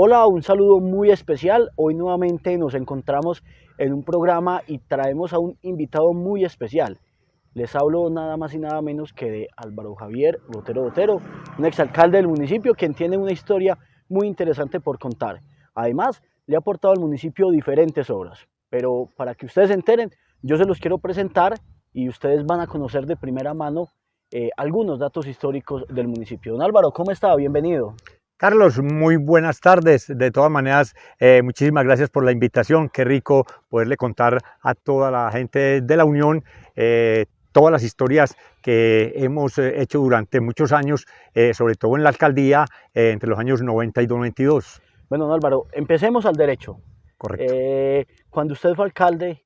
Hola, un saludo muy especial. Hoy nuevamente nos encontramos en un programa y traemos a un invitado muy especial. Les hablo nada más y nada menos que de Álvaro Javier Botero, un exalcalde del municipio quien tiene una historia muy interesante por contar. Además, le ha aportado al municipio diferentes obras. Pero para que ustedes se enteren, yo se los quiero presentar y ustedes van a conocer de primera mano algunos datos históricos del municipio. Don Álvaro, ¿cómo está? Bienvenido. Carlos, muy buenas tardes. De todas maneras, muchísimas gracias por la invitación. Qué rico poderle contar a toda la gente de la Unión todas las historias que hemos hecho durante muchos años, sobre todo en la alcaldía, entre los años 90 y 92. Bueno, don Álvaro, empecemos al derecho. Correcto. Cuando usted fue alcalde,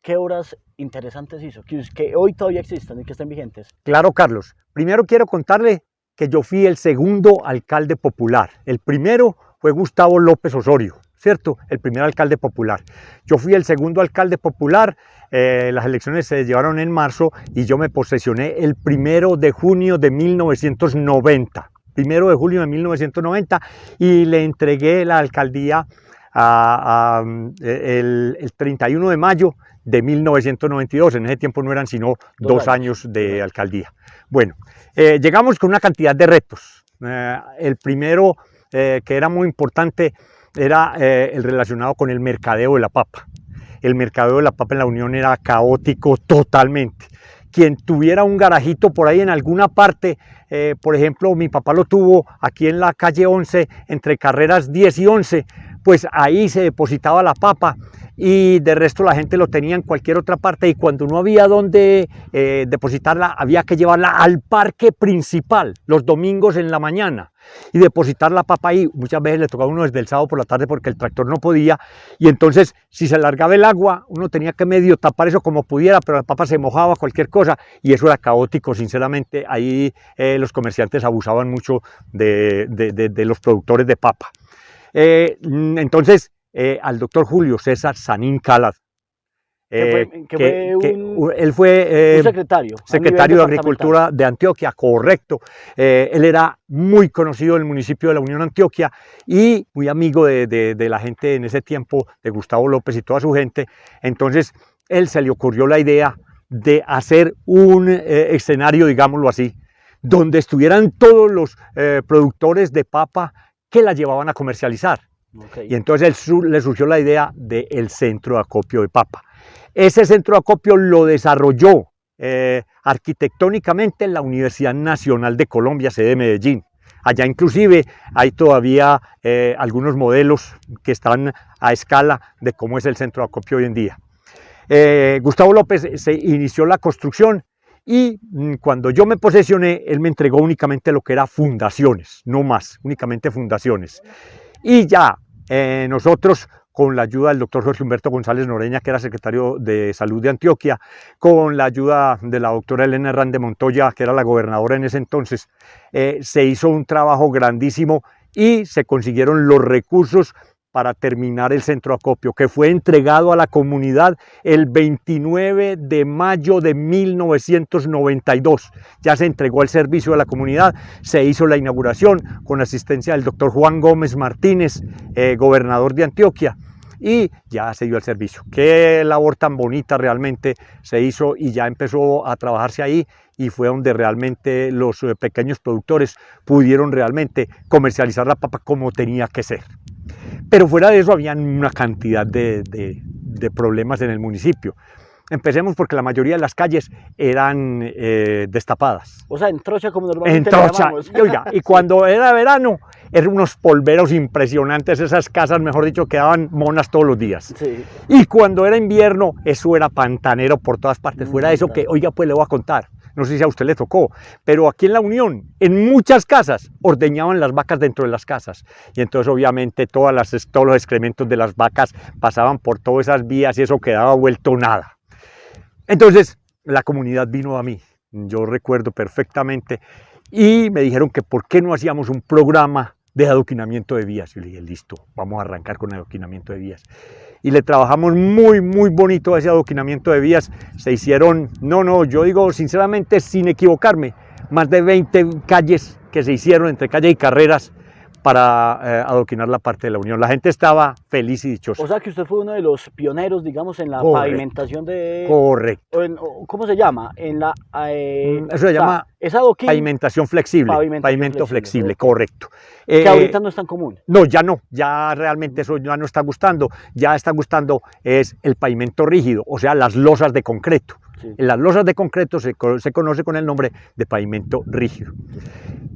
¿qué obras interesantes hizo? Que hoy todavía existen y que estén vigentes. Claro, Carlos. Primero quiero contarle que yo fui el segundo alcalde popular. El primero fue Gustavo López Osorio, ¿cierto? El primer alcalde popular. Yo fui el segundo alcalde popular. Las elecciones se llevaron en marzo y yo me posesioné el 1 de junio de 1990. 1 de julio de 1990 y le entregué la alcaldía el 31 de mayo de 1992. En ese tiempo no eran sino dos años de alcaldía. Bueno, llegamos con una cantidad de retos. El primero, que era muy importante, era el relacionado con el mercadeo de la papa. El mercadeo de la papa en la Unión era caótico totalmente. Quien tuviera un garajito por ahí en alguna parte, por ejemplo, mi papá lo tuvo aquí en la calle 11, entre carreras 10 y 11, pues ahí se depositaba la papa y de resto la gente lo tenía en cualquier otra parte y cuando no había dónde depositarla había que llevarla al parque principal los domingos en la mañana y depositar la papa ahí. Muchas veces le tocaba a uno desde el sábado por la tarde porque el tractor no podía y entonces si se largaba el agua uno tenía que medio tapar eso como pudiera, pero la papa se mojaba, cualquier cosa, y eso era caótico. Sinceramente ahí los comerciantes abusaban mucho de los productores de papa. Entonces al doctor Julio César Sanín Calaz, Él fue un secretario de Agricultura de Antioquia, correcto. Él era muy conocido en el municipio de la Unión Antioquia y muy amigo de la gente en ese tiempo, de Gustavo López y toda su gente. Entonces él se le ocurrió la idea de hacer un escenario, digámoslo así, donde estuvieran todos los productores de papa que la llevaban a comercializar. Okay. Y entonces le surgió la idea del centro de acopio de papa. Ese centro de acopio lo desarrolló arquitectónicamente en la Universidad Nacional de Colombia, sede de Medellín. Allá inclusive hay todavía algunos modelos que están a escala de cómo es el centro de acopio hoy en día. Gustavo López se inició la construcción y cuando yo me posesioné, él me entregó únicamente lo que era fundaciones, no más, únicamente fundaciones. Y ya nosotros, con la ayuda del doctor Jorge Humberto González Noreña, que era secretario de Salud de Antioquia, con la ayuda de la doctora Elena Herrán de Montoya, que era la gobernadora en ese entonces, se hizo un trabajo grandísimo y se consiguieron los recursos para terminar el centro de acopio, que fue entregado a la comunidad el 29 de mayo de 1992. Ya se entregó el servicio a la comunidad, se hizo la inauguración con asistencia del doctor Juan Gómez Martínez, gobernador de Antioquia, y ya se dio el servicio. Qué labor tan bonita realmente se hizo y ya empezó a trabajarse ahí y fue donde realmente los pequeños productores pudieron realmente comercializar la papa como tenía que ser. Pero fuera de eso había una cantidad de problemas en el municipio. Empecemos porque la mayoría de las calles eran destapadas. O sea, en trocha como normalmente le llamamos. Oiga, y cuando era verano, eran unos polveros impresionantes. Esas casas, mejor dicho, quedaban monas todos los días. Sí. Y cuando era invierno, eso era pantanero por todas partes. Fuera de eso que, oiga, pues le voy a contar. No sé si a usted le tocó, pero aquí en la Unión, en muchas casas, ordeñaban las vacas dentro de las casas. Y entonces, obviamente, todos los excrementos de las vacas pasaban por todas esas vías y eso quedaba vuelto nada. Entonces, la comunidad vino a mí, yo recuerdo perfectamente, y me dijeron que por qué no hacíamos un programa de adoquinamiento de vías. Yo le dije, listo, vamos a arrancar con el adoquinamiento de vías. Y le trabajamos muy bonito a ese adoquinamiento de vías. Se hicieron, yo digo sinceramente, sin equivocarme, más de 20 calles que se hicieron entre calle y carreras para adoquinar la parte de la Unión. La gente estaba feliz y dichosa. O sea que usted fue uno de los pioneros, digamos, en la Correcto. pavimentación de... Correcto. ¿Cómo se llama? En la... Eso se llama es adoquín, pavimentación flexible. Pavimentación Pavimento flexible, flexible, correcto. que ahorita no es tan común. No, ya no, ya realmente eso ya no está gustando. Ya está gustando es el pavimento rígido, o sea, las losas de concreto. Sí. Las losas de concreto se conoce con el nombre de pavimento rígido.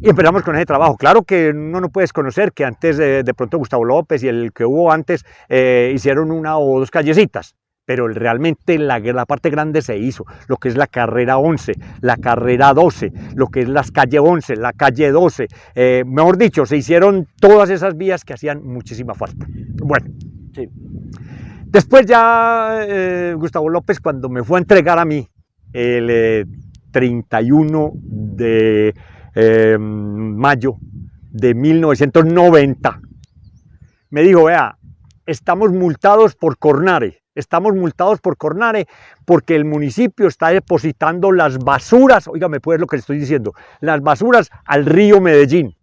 Y empezamos con ese trabajo. Claro que uno no puede desconocer que antes de pronto Gustavo López y el que hubo antes hicieron una o dos callecitas, pero realmente la parte grande se hizo, lo que es la carrera 11, la carrera 12, lo que es la calle 11, la calle 12, mejor dicho, se hicieron todas esas vías que hacían muchísima falta. Bueno, Sí. después ya Gustavo López, cuando me fue a entregar a mí el 31 de mayo de 1990, me dijo, vea, estamos multados por Cornare porque el municipio está depositando las basuras, óigame pues lo que le estoy diciendo, las basuras al río Medellín,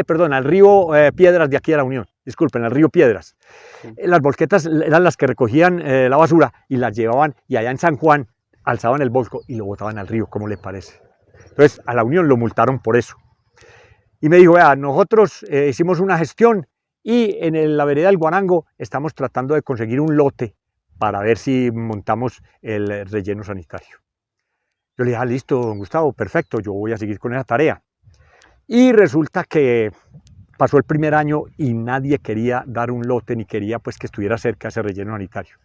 perdón, al río Piedras de aquí de la Unión, disculpen, al río Piedras. Sí. Las volquetas eran las que recogían la basura y las llevaban, y allá en San Juan alzaban el volco y lo botaban al río, ¿cómo le parece? Entonces a la Unión lo multaron por eso. Y me dijo, vea, nosotros hicimos una gestión y en la vereda del Guarango estamos tratando de conseguir un lote para ver si montamos el relleno sanitario. Yo le dije, listo, don Gustavo, perfecto, yo voy a seguir con esa tarea. Y resulta que pasó el primer año y nadie quería dar un lote ni quería pues que estuviera cerca ese relleno sanitario.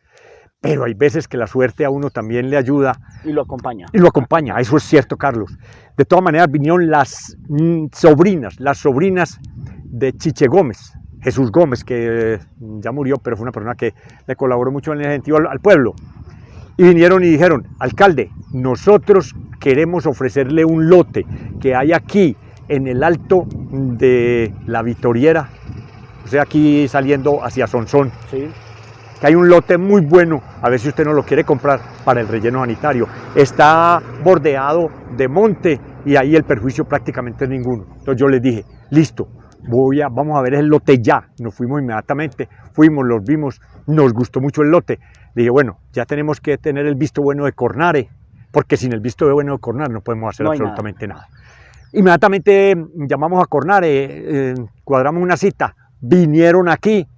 Pero hay veces que la suerte a uno también le ayuda. Y lo acompaña. Y lo acompaña, eso es cierto, Carlos. De todas maneras vinieron las sobrinas de Chiche Gómez, Jesús Gómez, que ya murió, pero fue una persona que le colaboró mucho en ese sentido al pueblo. Y vinieron y dijeron, alcalde, nosotros queremos ofrecerle un lote que hay aquí en el alto de la Vitoriera, o sea, aquí saliendo hacia Sonsón. Sí. Que hay un lote muy bueno, a ver si usted no lo quiere comprar para el relleno sanitario. Está bordeado de monte y ahí el perjuicio prácticamente es ninguno. Entonces yo les dije, listo, vamos a ver el lote ya. Nos fuimos inmediatamente, los vimos, nos gustó mucho el lote. Le dije, bueno, ya tenemos que tener el visto bueno de Cornare, porque sin el visto bueno de Cornare no podemos hacer absolutamente nada. Inmediatamente llamamos a Cornare, cuadramos una cita, vinieron aquí,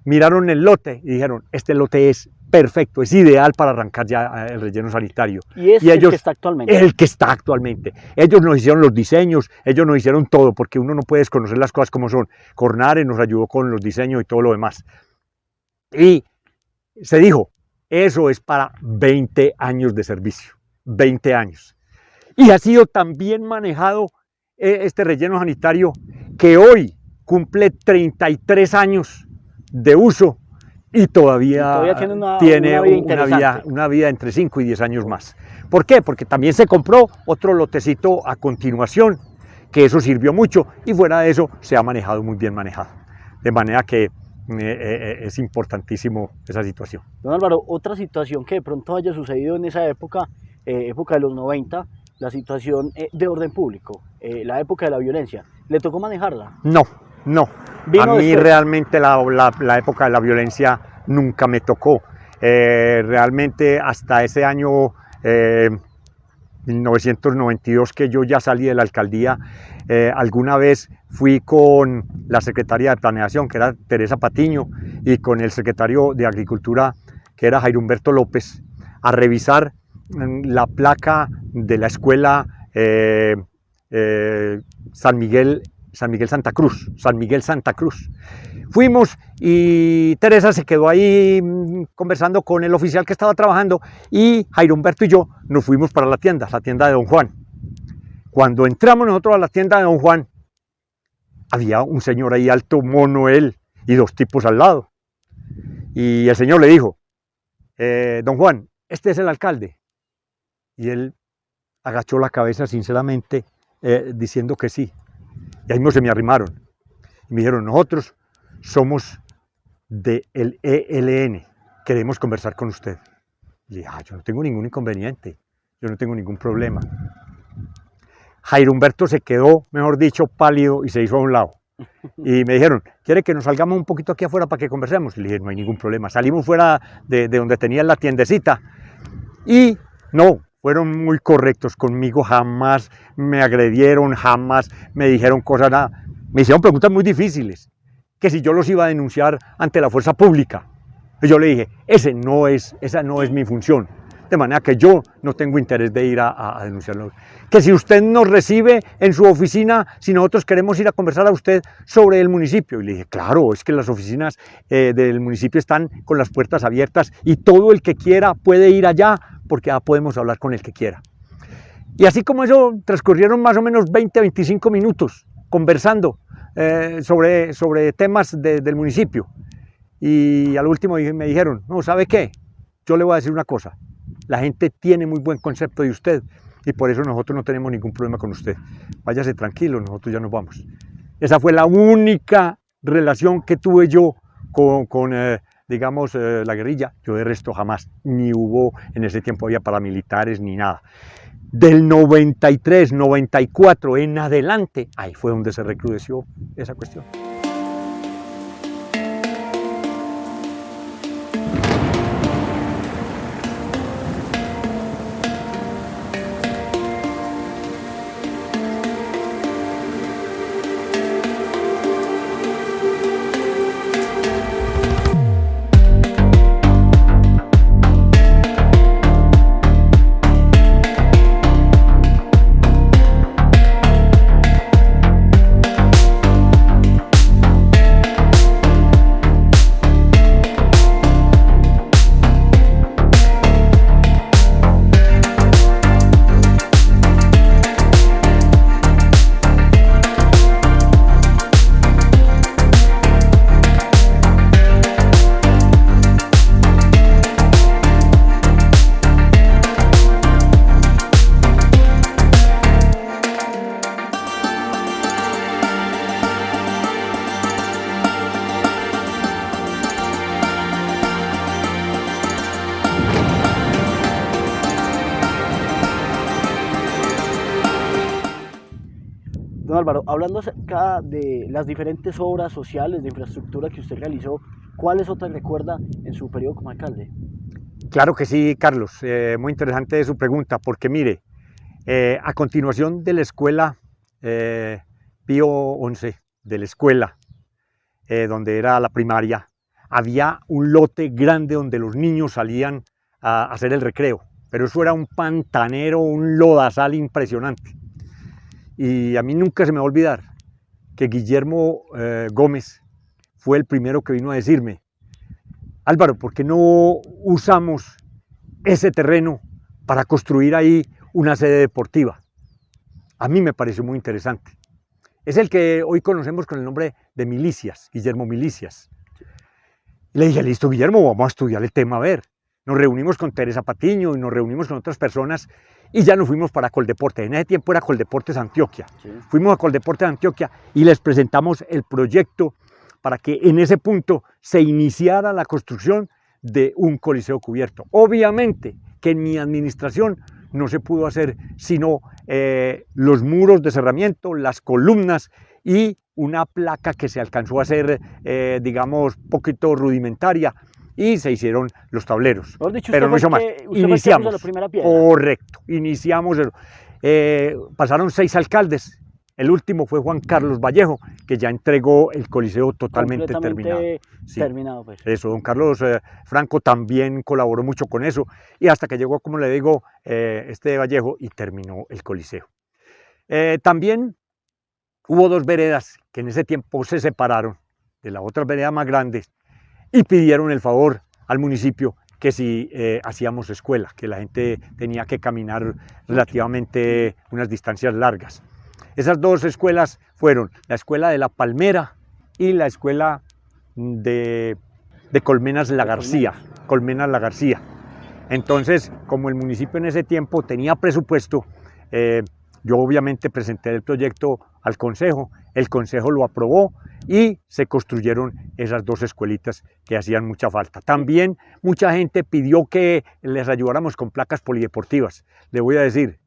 miraron el lote y dijeron, este lote es perfecto, es ideal para arrancar ya el relleno sanitario. Y es el que está actualmente. El que está actualmente. Ellos nos hicieron los diseños, ellos nos hicieron todo, porque uno no puede desconocer las cosas como son. Cornare nos ayudó con los diseños y todo lo demás. Y se dijo, eso es para 20 años de servicio, 20 años. Y ha sido tan bien manejado este relleno sanitario que hoy cumple 33 años de uso y todavía tiene una vida entre 5 y 10 años más. ¿Por qué? Porque también se compró otro lotecito a continuación, que eso sirvió mucho, y fuera de eso se ha manejado muy bien manejado. De manera que es importantísimo esa situación. Don Álvaro, otra situación que de pronto haya sucedido en esa época, época de los 90, la situación de orden público, la época de la violencia, ¿le tocó manejarla? No. A mí realmente la época de la violencia nunca me tocó. Realmente hasta ese año 1992 que yo ya salí de la alcaldía, alguna vez fui con la secretaria de Planeación, que era Teresa Patiño, y con el secretario de Agricultura, que era Jairo Humberto López, a revisar la placa de la escuela San Miguel Santa Cruz. Fuimos y Teresa se quedó ahí conversando con el oficial que estaba trabajando, y Jairo Humberto y yo nos fuimos para la tienda de Don Juan. Cuando entramos nosotros a la tienda de Don Juan, había un señor ahí alto, mono él, y dos tipos al lado. Y el señor le dijo, don Juan, este es el alcalde. Y él agachó la cabeza sinceramente, diciendo que sí. Y ahí mismo se me arrimaron y me dijeron, nosotros somos del ELN, queremos conversar con usted. Y dije, yo no tengo ningún inconveniente, yo no tengo ningún problema. Jairo Humberto se quedó, mejor dicho, pálido y se hizo a un lado. Y me dijeron, ¿quiere que nos salgamos un poquito aquí afuera para que conversemos? Y le dije, no hay ningún problema. Salimos fuera de donde tenían la tiendecita y no, fueron muy correctos conmigo, jamás me agredieron, jamás me dijeron cosas, nada. Me hicieron preguntas muy difíciles, que si yo los iba a denunciar ante la fuerza pública. Y yo le dije, esa no es mi función. De manera que yo no tengo interés de ir a denunciarlo. Que si usted nos recibe en su oficina, si nosotros queremos ir a conversar a usted sobre el municipio. Y le dije, claro, es que las oficinas del municipio están con las puertas abiertas y todo el que quiera puede ir allá porque ya podemos hablar con el que quiera. Y así como eso, transcurrieron más o menos 20, 25 minutos conversando sobre temas del municipio. Y al último me dijeron, no, ¿sabe qué? Yo le voy a decir una cosa. La gente tiene muy buen concepto de usted y por eso nosotros no tenemos ningún problema con usted. Váyase tranquilo, nosotros ya nos vamos. Esa fue la única relación que tuve yo con la guerrilla. Yo de resto jamás, ni hubo, en ese tiempo había paramilitares ni nada. Del 93, 94 en adelante, ahí fue donde se recrudeció esa cuestión. Don Álvaro, hablando acerca de las diferentes obras sociales de infraestructura que usted realizó, ¿cuáles otras recuerda en su periodo como alcalde? Claro que sí, Carlos. Muy interesante su pregunta, porque mire, a continuación de la escuela Pío XI, de la escuela, donde era la primaria, había un lote grande donde los niños salían a hacer el recreo, pero eso era un pantanero, un lodazal impresionante. Y a mí nunca se me va a olvidar que Guillermo Gómez fue el primero que vino a decirme, Álvaro, ¿por qué no usamos ese terreno para construir ahí una sede deportiva? A mí me pareció muy interesante. Es el que hoy conocemos con el nombre de Milicias, Guillermo Milicias. Le dije, listo, Guillermo, vamos a estudiar el tema, a ver. Nos reunimos con Teresa Patiño y nos reunimos con otras personas y ya nos fuimos para Coldeportes. En ese tiempo era Coldeportes Antioquia. Sí. Fuimos a Coldeportes Antioquia y les presentamos el proyecto para que en ese punto se iniciara la construcción de un coliseo cubierto. Obviamente que en mi administración no se pudo hacer sino los muros de cerramiento, las columnas y una placa que se alcanzó a hacer, digamos, poquito rudimentaria, y se hicieron los tableros. Dicho, pero no hizo más. Iniciamos. La primera piedra. Correcto, iniciamos. Pasaron 6 alcaldes. El último fue Juan Carlos Vallejo, que ya entregó el coliseo totalmente terminado. Sí, terminado, pues. Eso, don Carlos Franco también colaboró mucho con eso, y hasta que llegó, como le digo, este Vallejo y terminó el coliseo. También hubo 2 veredas que en ese tiempo se separaron de la otra vereda más grande y pidieron el favor al municipio que si hacíamos escuela, que la gente tenía que caminar relativamente unas distancias largas. Esas 2 escuelas fueron la escuela de La Palmera y la escuela de Colmenas La García. Colmenas La García. Entonces, como el municipio en ese tiempo tenía presupuesto, yo obviamente presenté el proyecto al consejo, el consejo lo aprobó y se construyeron esas 2 escuelitas que hacían mucha falta. También mucha gente pidió que les ayudáramos con placas polideportivas. Le voy a decir,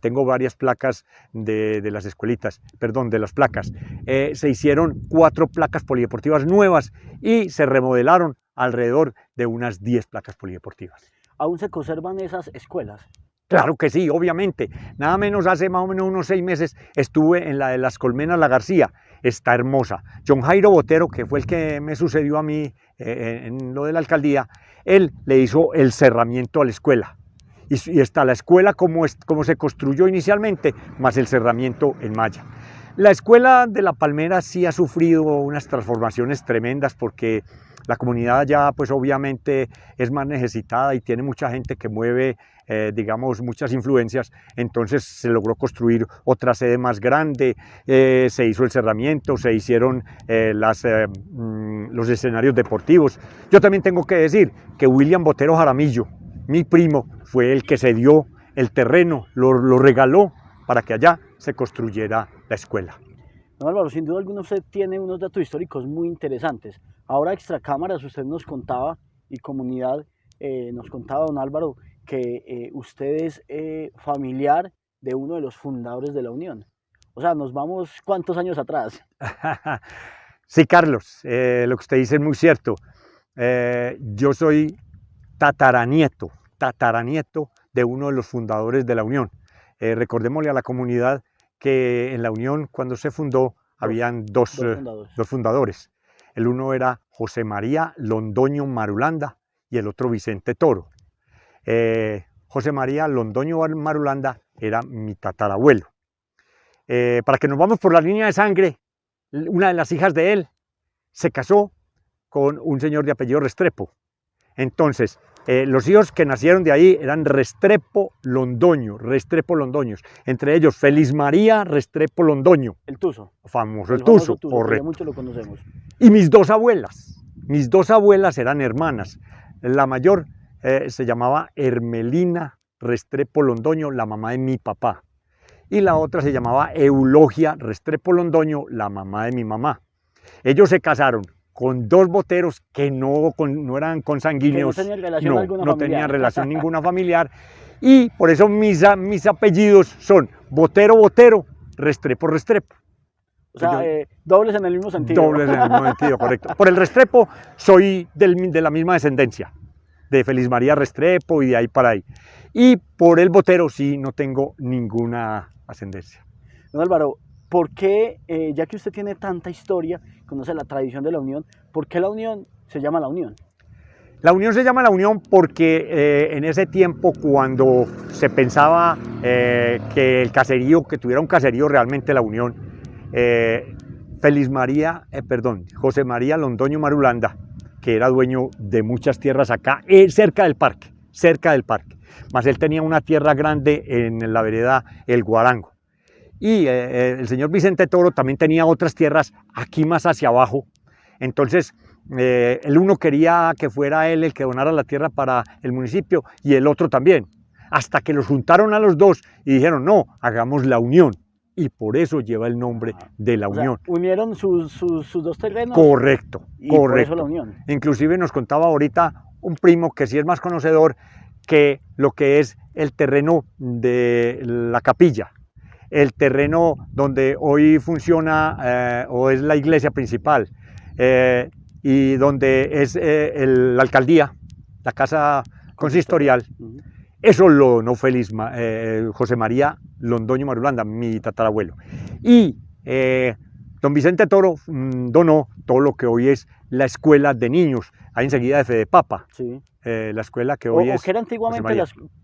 tengo varias placas de las escuelitas, perdón, de las placas. Se hicieron 4 placas polideportivas nuevas y se remodelaron alrededor de unas 10 placas polideportivas. ¿Aún se conservan esas escuelas? Claro que sí, obviamente. Nada menos hace más o menos unos 6 meses estuve en la de las Colmenas La García. Está hermosa. John Jairo Botero, que fue el que me sucedió a mí en lo de la alcaldía, él le hizo el cerramiento a la escuela. Y está la escuela como se construyó inicialmente, más el cerramiento en malla. La escuela de La Palmera sí ha sufrido unas transformaciones tremendas porque la comunidad ya pues obviamente es más necesitada y tiene mucha gente que mueve digamos muchas influencias, entonces se logró construir otra sede más grande, se hizo el cerramiento, se hicieron los escenarios deportivos. Yo también tengo que decir que William Botero Jaramillo, mi primo, fue el que se dio el terreno, lo regaló para que allá se construyera la escuela. Don Álvaro, sin duda alguna usted tiene unos datos históricos muy interesantes. Ahora extra cámaras usted nos contaba y comunidad nos contaba, don Álvaro, que usted es familiar de uno de los fundadores de la Unión. O sea, nos vamos ¿cuántos años atrás? Sí, Carlos, lo que usted dice es muy cierto. Yo soy tataranieto de uno de los fundadores de la Unión. Recordémosle a la comunidad que en la Unión, cuando se fundó, habían dos fundadores. El uno era José María Londoño Marulanda y el otro Vicente Toro. José María Londoño Marulanda era mi tatarabuelo. Para que nos vamos por la línea de sangre, una de las hijas de él se casó con un señor de apellido Restrepo. Entonces, los hijos que nacieron de ahí eran Restrepo Londoños, entre ellos Feliz María Restrepo Londoño. El Tuzo. Famoso el Tuzo, correcto. Muchos lo conocemos. Y mis dos abuelas eran hermanas. La mayor se llamaba Hermelina Restrepo Londoño, la mamá de mi papá. Y la otra se llamaba Eulogia Restrepo Londoño, la mamá de mi mamá. Ellos se casaron con 2 boteros que no eran consanguíneos, no tenían relación ninguna familiar, y por eso mis apellidos son Botero, Restrepo. O sea, dobles en el mismo sentido. Dobles en el mismo sentido, correcto. Por el Restrepo soy de la misma descendencia, de Feliz María Restrepo y de ahí para ahí. Y por el Botero sí no tengo ninguna ascendencia. Don Álvaro, ¿por qué, ya que usted tiene tanta historia, conoce la tradición de la Unión, por qué la Unión se llama la Unión? La Unión se llama la Unión porque en ese tiempo, cuando se pensaba que tuviera un caserío realmente la Unión, José María Londoño Marulanda, que era dueño de muchas tierras acá, cerca del parque, más él tenía una tierra grande en la vereda El Guarango. Y el señor Vicente Toro también tenía otras tierras aquí más hacia abajo. Entonces, el uno quería que fuera él el que donara la tierra para el municipio y el otro también. Hasta que los juntaron a los dos y dijeron, no, hagamos la unión. Y por eso lleva el nombre de la Unión. Sea, unieron sus 2 terrenos. Correcto, y correcto. Por eso la Unión. Inclusive nos contaba ahorita un primo que sí es más conocedor que lo que es el terreno de la capilla. El terreno donde hoy funciona o es la iglesia principal y donde es la alcaldía, la casa consistorial, eso lo donó José María Londoño Marulanda, mi tatarabuelo. Y don Vicente Toro donó todo lo que hoy es la escuela de niños, ahí enseguida de Fedepapa. Sí. La escuela que hoy es... Que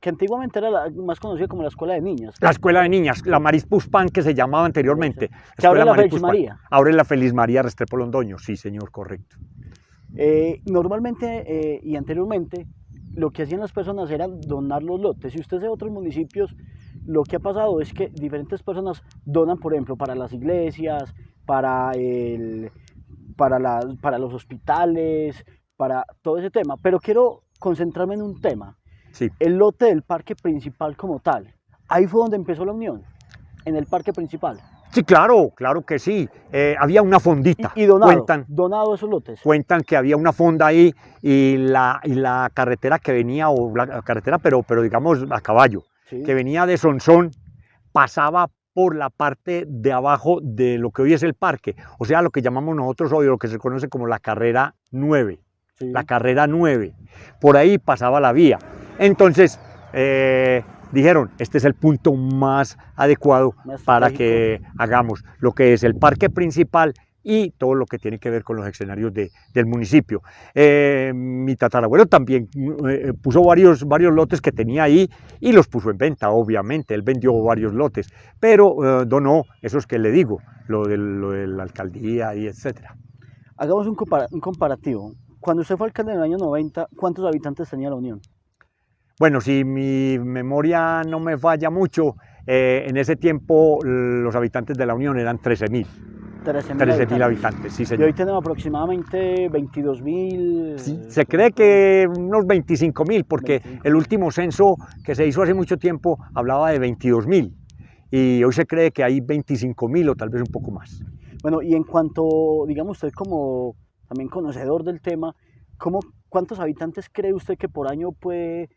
antiguamente era la más conocida como la escuela de niñas. La escuela de niñas, la Maris Puspán, que se llamaba anteriormente. Que ahora es la Feliz María. Ahora es la Feliz María Restrepo Londoño, sí señor, correcto. Normalmente y anteriormente lo que hacían las personas era donar los lotes. Si usted es de otros municipios, lo que ha pasado es que diferentes personas donan, por ejemplo, para las iglesias, para los hospitales, para todo ese tema. Pero quiero concentrarme en un tema. Sí. El lote del parque principal como tal. Ahí fue donde empezó la Unión, en el parque principal. Sí, claro que sí. Había una fondita. Y donado esos lotes. Cuentan que había una fonda ahí y la carretera que venía, pero digamos a caballo, sí, que venía de Sonsón, pasaba por la parte de abajo de lo que hoy es el parque, o sea, lo que llamamos nosotros hoy, lo que se conoce como la carrera 9. Sí. La carrera 9, por ahí pasaba la vía. Entonces dijeron, este es el punto más adecuado para que hagamos lo que es el parque principal y todo lo que tiene que ver con los escenarios del municipio. Mi tatarabuelo también puso varios lotes que tenía ahí y los puso en venta, obviamente. Él vendió varios lotes, pero donó esos que le digo, lo de la alcaldía y etcétera. Hagamos un comparativo. Cuando usted fue alcalde en el año 90, ¿cuántos habitantes tenía la Unión? Bueno, si mi memoria no me falla mucho, en ese tiempo los habitantes de la Unión eran 13.000. 13.000 habitantes, sí, señor. Y hoy tenemos aproximadamente 22.000. Sí, se cree que unos 25.000, porque 25. El último censo que se hizo hace mucho tiempo hablaba de 22.000. Y hoy se cree que hay 25.000 o tal vez un poco más. Bueno, y en cuanto, digamos, usted como también conocedor del tema, ¿cuántos habitantes cree usted que por año puede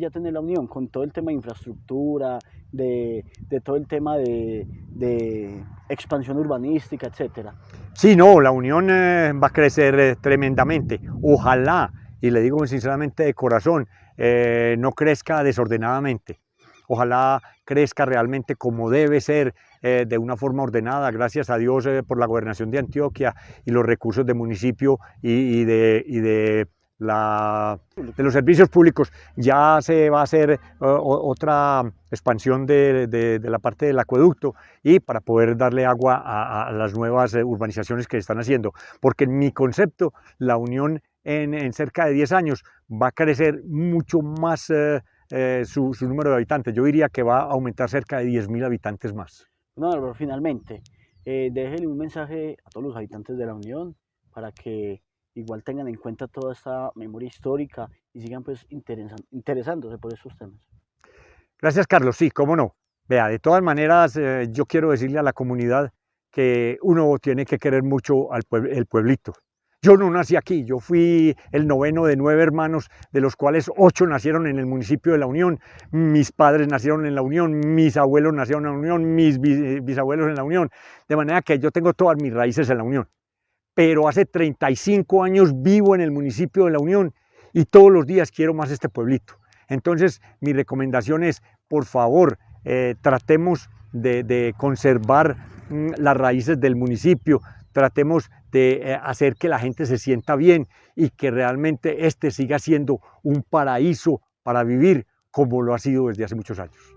ya tener la Unión, con todo el tema de infraestructura, de todo el tema de expansión urbanística, etcétera? Sí, no, la Unión va a crecer tremendamente. Ojalá, y le digo sinceramente de corazón, no crezca desordenadamente. Ojalá crezca realmente como debe ser, de una forma ordenada, gracias a Dios por la gobernación de Antioquia y los recursos del municipio y de los servicios públicos. Ya se va a hacer otra expansión de la parte del acueducto y para poder darle agua a las nuevas urbanizaciones que están haciendo, porque en mi concepto la Unión en cerca de 10 años va a crecer mucho más su número de habitantes. Yo diría que va a aumentar cerca de 10.000 habitantes más. No, pero finalmente, déjele un mensaje a todos los habitantes de la Unión para que igual tengan en cuenta toda esta memoria histórica y sigan pues interesándose por estos temas. Gracias, Carlos. Sí, cómo no. Vea, de todas maneras, yo quiero decirle a la comunidad que uno tiene que querer mucho el pueblito. Yo no nací aquí, yo fui el noveno de 9 hermanos, de los cuales 8 nacieron en el municipio de La Unión. Mis padres nacieron en La Unión, mis abuelos nacieron en La Unión, mis bisabuelos en La Unión. De manera que yo tengo todas mis raíces en La Unión. Pero hace 35 años vivo en el municipio de La Unión y todos los días quiero más este pueblito. Entonces, mi recomendación es, por favor, tratemos de conservar las raíces del municipio, tratemos de hacer que la gente se sienta bien y que realmente este siga siendo un paraíso para vivir como lo ha sido desde hace muchos años.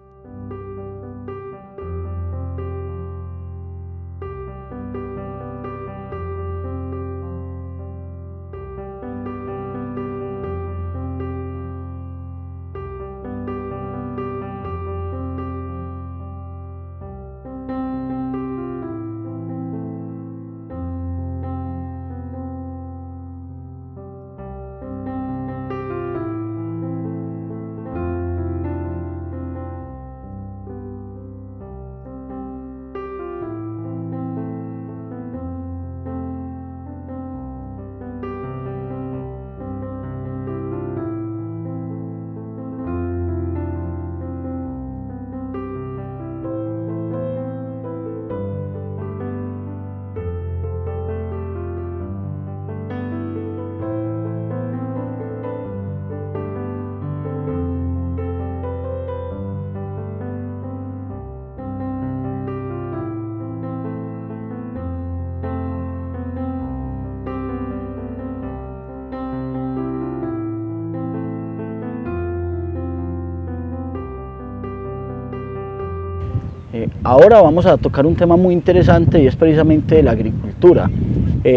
Ahora vamos a tocar un tema muy interesante y es precisamente la agricultura.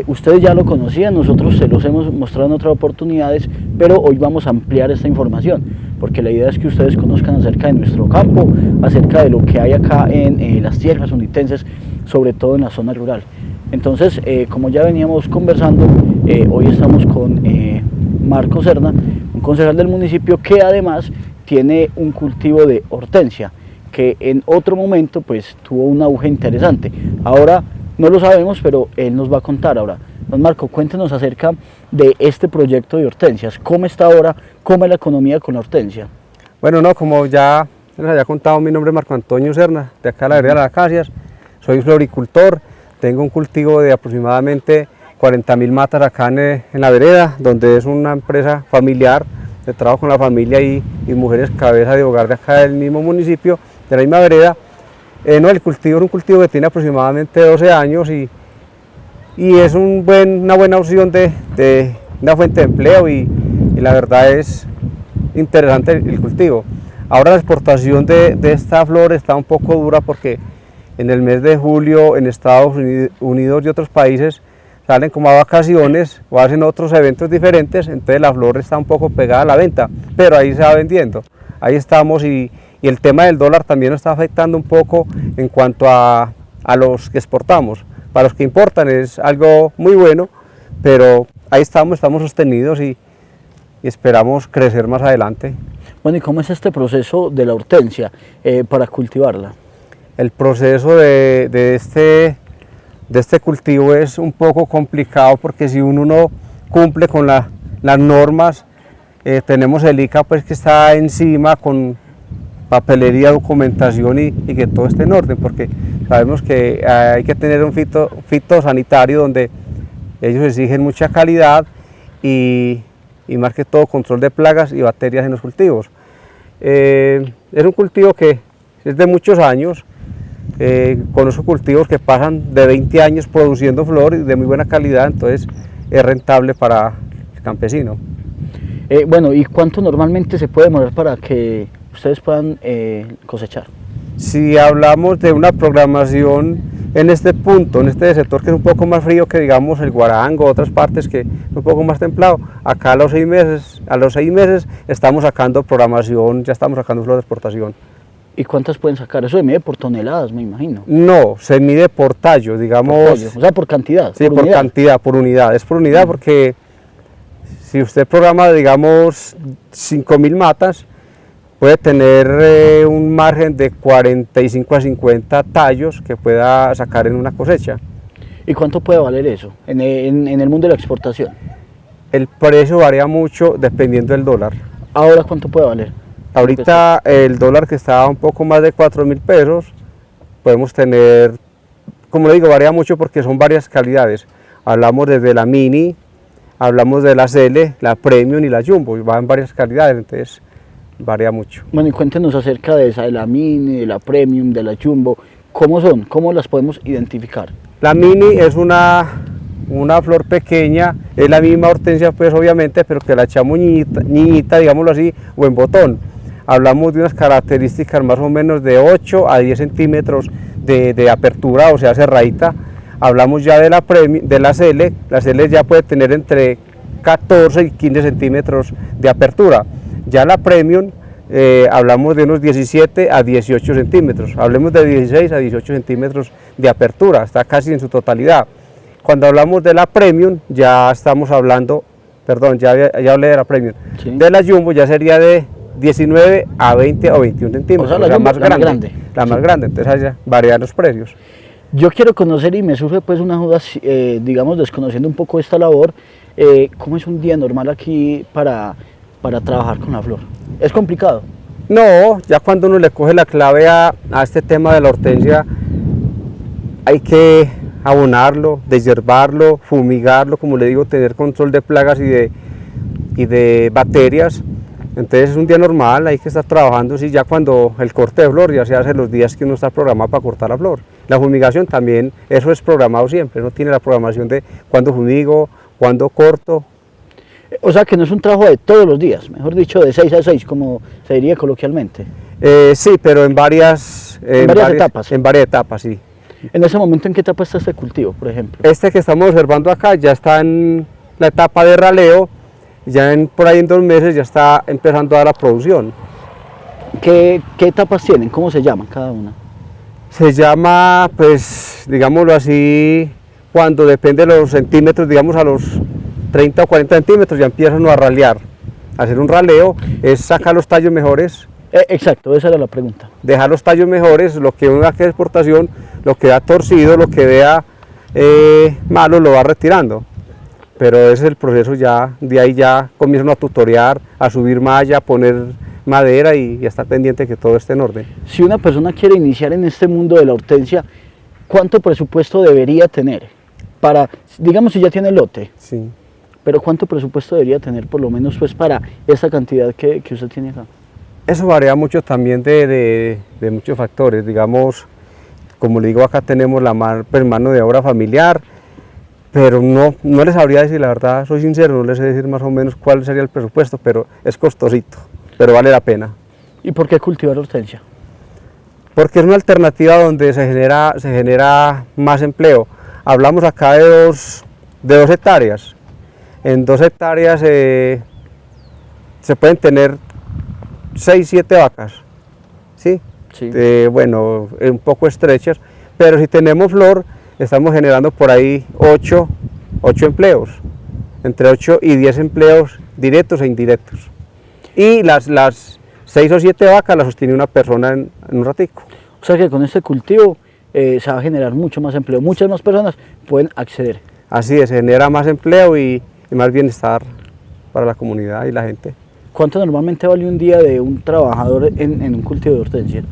Ustedes ya lo conocían, nosotros se los hemos mostrado en otras oportunidades, pero hoy vamos a ampliar esta información, porque la idea es que ustedes conozcan acerca de nuestro campo, acerca de lo que hay acá en las tierras unitenses, sobre todo en la zona rural. Entonces, como ya veníamos conversando, hoy estamos con Marco Serna, un concejal del municipio que además tiene un cultivo de hortensia, que en otro momento pues tuvo un auge interesante. Ahora no lo sabemos, pero él nos va a contar ahora. Don Marco, cuéntenos acerca de este proyecto de hortensias. ¿Cómo está ahora? ¿Cómo es la economía con la hortensia? Bueno, no, como ya les había contado, mi nombre es Marco Antonio Serna, de acá de la vereda de las Acacias, soy floricultor, tengo un cultivo de aproximadamente 40.000 matas acá en la vereda, donde es una empresa familiar, de trabajo con la familia y mujeres cabeza de hogar de acá del mismo municipio, de la misma vereda. No, el cultivo es un cultivo que tiene aproximadamente 12 años y es una buena opción de una fuente de empleo y la verdad es interesante el cultivo. Ahora la exportación de esta flor está un poco dura porque en el mes de julio en Estados Unidos y otros países salen como a vacaciones o hacen otros eventos diferentes, entonces la flor está un poco pegada a la venta, pero ahí se va vendiendo, ahí estamos y el tema del dólar también nos está afectando un poco en cuanto a los que exportamos. Para los que importan es algo muy bueno, pero ahí estamos sostenidos y esperamos crecer más adelante. Bueno, ¿y cómo es este proceso de la hortensia para cultivarla? El proceso de este cultivo es un poco complicado porque si uno no cumple con las normas, tenemos el ICA pues que está encima con papelería, documentación y que todo esté en orden, porque sabemos que hay que tener un fitosanitario donde ellos exigen mucha calidad y más que todo control de plagas y bacterias en los cultivos. Es un cultivo que es de muchos años, conozco cultivos que pasan de 20 años produciendo flor y de muy buena calidad, entonces es rentable para el campesino. Bueno, ¿y cuánto normalmente se puede demorar para que ustedes puedan cosechar? Si hablamos de una programación en este punto, en este sector que es un poco más frío que digamos el Guarango, otras partes que es un poco más templado, acá a los 6 meses estamos sacando programación, ya estamos sacando flor de exportación. ¿Y cuántas pueden sacar? Eso se mide por toneladas, me imagino. No, se mide por tallo, digamos. Por tallo, o sea, por cantidad. Sí, por cantidad, por unidad. Es por unidad porque si usted programa, digamos, 5.000 matas, puede tener un margen de 45 a 50 tallos que pueda sacar en una cosecha. ¿Y cuánto puede valer eso en el mundo de la exportación? El precio varía mucho dependiendo del dólar. ¿Ahora cuánto puede valer? Ahorita el dólar que está un poco más de 4.000 pesos, podemos tener, como le digo, varía mucho porque son varias calidades. Hablamos desde la mini, hablamos de la CL, la premium y la jumbo, y van varias calidades, entonces varía mucho. Bueno, y cuéntenos acerca de esa, de la mini, de la premium, de la jumbo. ¿Cómo son? ¿Cómo las podemos identificar? La mini es una flor pequeña, es la misma hortensia pues obviamente, pero que la echamos niñita, digámoslo así, o en botón. Hablamos de unas características más o menos de 8 a 10 centímetros de apertura, o sea, cerradita. Hablamos ya de la CL ya puede tener entre 14 y 15 centímetros de apertura. Ya la Premium hablamos de unos 17 a 18 centímetros, hablemos de 16 a 18 centímetros de apertura, está casi en su totalidad. Cuando hablamos de la Premium ya estamos hablando, perdón, ya hablé de la Premium, sí. De la Jumbo ya sería de 19 a 20 o 21 centímetros, o sea, la más grande. La más grande, entonces allá varían los precios. Yo quiero conocer y me surge pues una duda, digamos, desconociendo un poco esta labor, ¿cómo es un día normal aquí para trabajar con la flor? ¿Es complicado? No, ya cuando uno le coge la clave a este tema de la hortensia, hay que abonarlo, deshiervarlo, fumigarlo, como le digo, tener control de plagas y de bacterias. Entonces es un día normal, hay que estar trabajando, sí, ya cuando el corte de flor ya se hace los días que uno está programado para cortar la flor. La fumigación también, eso es programado siempre, no tiene la programación de cuándo fumigo, cuándo corto. O sea que no es un trabajo de todos los días, mejor dicho de 6 a 6, como se diría coloquialmente. Sí, pero en varias etapas. En varias etapas, sí. En ese momento, ¿en qué etapa está este cultivo, por ejemplo? Este que estamos observando acá ya está en la etapa de raleo, ya por ahí en 2 meses ya está empezando a dar la producción. ¿Qué etapas tienen? ¿Cómo se llaman cada una? Se llama, pues, digámoslo así, cuando depende de los centímetros, digamos a los 30 o 40 centímetros ya empiezan a ralear. Hacer un raleo es sacar los tallos mejores. Exacto, esa era la pregunta. Dejar los tallos mejores, lo que uno hace de exportación, lo que da torcido, lo que vea malo lo va retirando. Pero ese es el proceso ya, de ahí ya comienzan a tutorear, a subir malla, a poner madera y estar pendiente que todo esté en orden. Si una persona quiere iniciar en este mundo de la hortensia, ¿cuánto presupuesto debería tener? Para, digamos, si ya tiene lote, Sí. pero ¿cuánto presupuesto debería tener por lo menos pues para esa cantidad que usted tiene acá? Eso varía mucho también de muchos factores, digamos, como le digo, acá tenemos la mano de obra familiar, pero no les sabría decir, la verdad, soy sincero, no les sé decir más o menos cuál sería el presupuesto, pero es costosito, pero vale la pena. ¿Y por qué cultivar hortensia? Porque es una alternativa donde se genera más empleo. Hablamos acá de dos hectáreas. En 2 hectáreas se pueden tener 6, 7 vacas, ¿sí? Sí. Bueno, un poco estrechas, pero si tenemos flor, estamos generando por ahí 8 empleos, entre 8 y 10 empleos directos e indirectos. Y las 6 o 7 vacas las sostiene una persona en un ratico. O sea que con este cultivo se va a generar mucho más empleo, muchas más personas pueden acceder. Así es, se genera más empleo y más bienestar para la comunidad y la gente. ¿Cuánto normalmente vale un día de un trabajador en un cultivo de hortensia?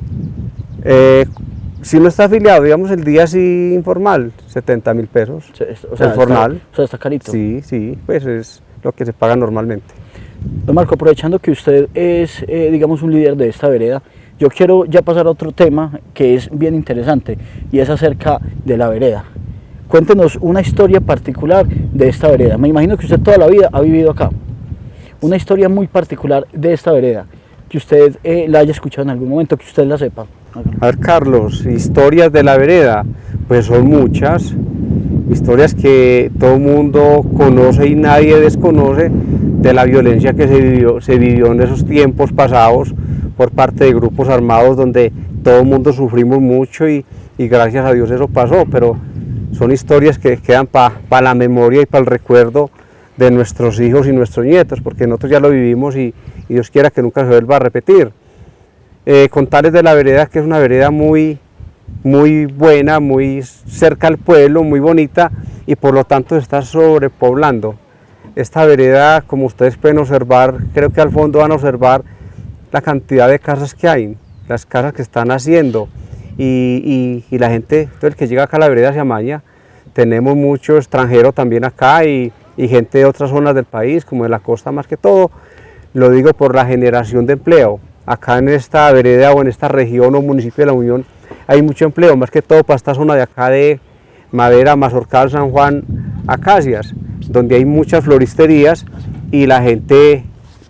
Si no está afiliado, digamos el día así informal, 70.000 pesos. O sea, el formal. Está carito. Sí, pues es lo que se paga normalmente. Don Marco, aprovechando que usted es, digamos, un líder de esta vereda, yo quiero ya pasar a otro tema que es bien interesante y es acerca de la vereda. Cuéntenos una historia particular de esta vereda. Me imagino que usted toda la vida ha vivido acá. Una historia muy particular de esta vereda, que usted la haya escuchado en algún momento, que usted la sepa. A ver, Carlos, historias de la vereda, pues son muchas, historias que todo el mundo conoce y nadie desconoce de la violencia que se vivió en esos tiempos pasados por parte de grupos armados donde todo el mundo sufrimos mucho y gracias a Dios eso pasó, pero son historias que quedan para la memoria y para el recuerdo de nuestros hijos y nuestros nietos, porque nosotros ya lo vivimos y Dios quiera que nunca se vuelva a repetir. Contarles de la vereda, que es una vereda muy buena, muy cerca al pueblo, muy bonita y por lo tanto se está sobrepoblando. Esta vereda, como ustedes pueden observar, creo que al fondo van a observar la cantidad de casas que hay, las casas que están haciendo y la gente, todo el que llega acá a la vereda se amaña. Tenemos mucho extranjero también acá y gente de otras zonas del país, como de la costa más que todo. Lo digo por la generación de empleo. Acá en esta vereda o en esta región o municipio de La Unión hay mucho empleo, más que todo para esta zona de acá de Madera, Mazorcal, San Juan, Acacias, donde hay muchas floristerías y la gente,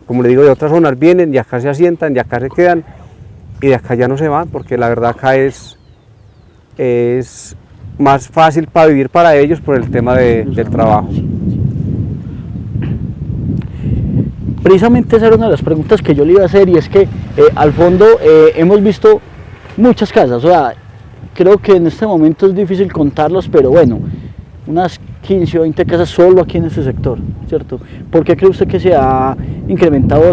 como le digo, de otras zonas vienen y acá se asientan y acá se quedan y de acá ya no se van, porque la verdad acá es más fácil para vivir para ellos por el tema del trabajo. Precisamente esa era una de las preguntas que yo le iba a hacer y es que al fondo hemos visto muchas casas, o sea, creo que en este momento es difícil contarlas, pero bueno, unas 15 o 20 casas solo aquí en este sector, ¿cierto? ¿Por qué cree usted que se ha incrementado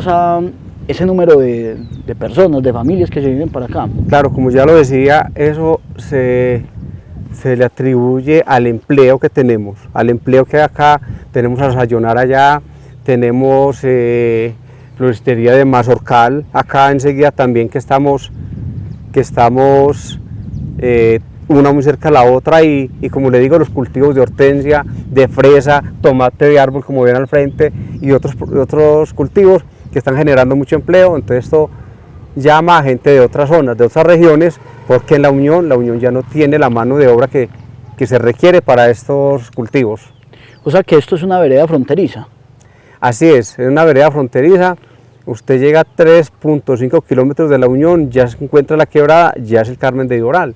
ese número de personas, de familias que se vienen para acá? Claro, como ya lo decía, eso se le atribuye al empleo que tenemos, al empleo que acá tenemos a Sayonara allá, tenemos floristería de Mazorcal, acá enseguida también que estamos una muy cerca a la otra y como le digo, los cultivos de hortensia, de fresa, tomate de árbol como ven al frente y otros cultivos que están generando mucho empleo. Entonces esto llama a gente de otras zonas, de otras regiones, porque en La Unión ya no tiene la mano de obra que se requiere para estos cultivos. O sea que esto es una vereda fronteriza. Así es una vereda fronteriza. Usted llega a 3.5 kilómetros de La Unión, ya se encuentra la quebrada, ya es el Carmen de Iboral.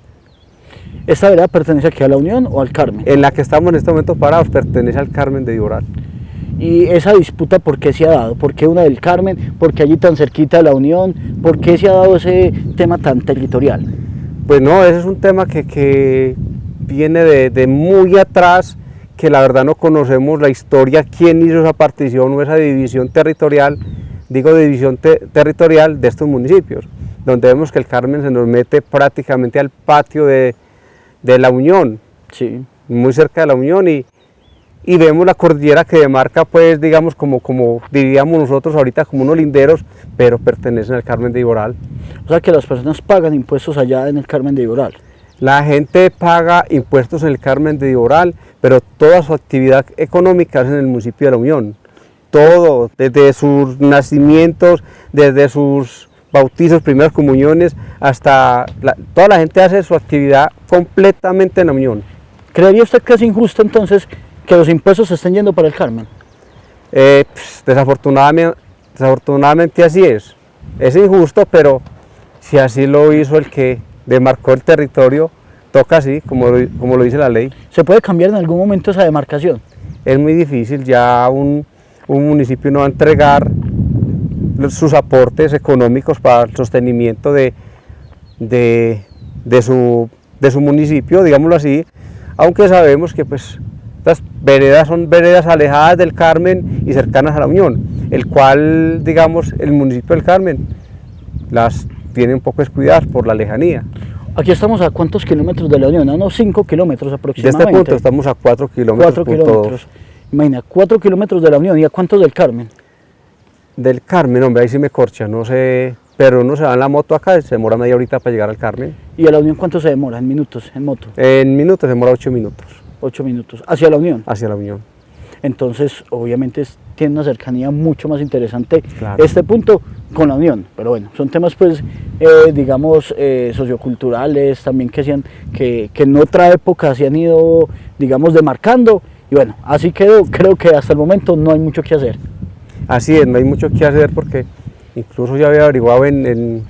¿Esta vereda pertenece aquí a La Unión o al Carmen? En la que estamos en este momento parados pertenece al Carmen de Iboral. ¿Y esa disputa por qué se ha dado? ¿Por qué una del Carmen? ¿Por qué allí tan cerquita de La Unión? ¿Por qué se ha dado ese tema tan territorial? Pues no, ese es un tema que viene de muy atrás, que la verdad no conocemos la historia, quién hizo esa partición o esa división territorial, digo división territorial de estos municipios, donde vemos que el Carmen se nos mete prácticamente al patio de La Unión, sí, muy cerca de La Unión y y vemos la cordillera que demarca, pues digamos, como diríamos nosotros ahorita, como unos linderos, pero pertenecen al Carmen de Iboral. O sea que las personas pagan impuestos allá en el Carmen de Iboral. La gente paga impuestos en el Carmen de Iboral, pero toda su actividad económica es en el municipio de La Unión. Todo, desde sus nacimientos, desde sus bautizos, primeras comuniones, hasta toda la gente hace su actividad completamente en La Unión. ¿Creería usted que es injusto entonces que los impuestos se estén yendo para el Carmen? Desafortunadamente así es. Es injusto, pero si así lo hizo el que demarcó el territorio, toca así, como lo dice la ley. ¿Se puede cambiar en algún momento esa demarcación? Es muy difícil, ya un municipio no va a entregar sus aportes económicos para el sostenimiento de su municipio, digámoslo así, aunque sabemos que pues las veredas son veredas alejadas del Carmen y cercanas a La Unión, el cual, digamos, el municipio del Carmen las tiene un poco descuidadas por la lejanía. Aquí estamos a ¿cuántos kilómetros de La Unión? A unos 5 kilómetros De aproximadamente. este punto estamos a 4 kilómetros. 4 kilómetros. Imagina, 4 kilómetros de La Unión. ¿Y a cuántos del Carmen? Del Carmen, hombre, ahí sí me corcha, no sé, pero uno se va en la moto acá, se demora media horita para llegar al Carmen. ¿Y a La Unión cuánto se demora en minutos, en moto? En minutos se demora 8 minutos. 8 minutos. ¿Hacia La Unión? Hacia La Unión. Entonces, obviamente, tiene una cercanía mucho más interesante Claro. este punto con La Unión. Pero bueno, son temas, pues, digamos, socioculturales también que en otra época se han ido, digamos, demarcando. Y bueno, así quedó. Creo que hasta el momento no hay mucho que hacer. Así es, no hay mucho que hacer porque incluso ya había averiguado en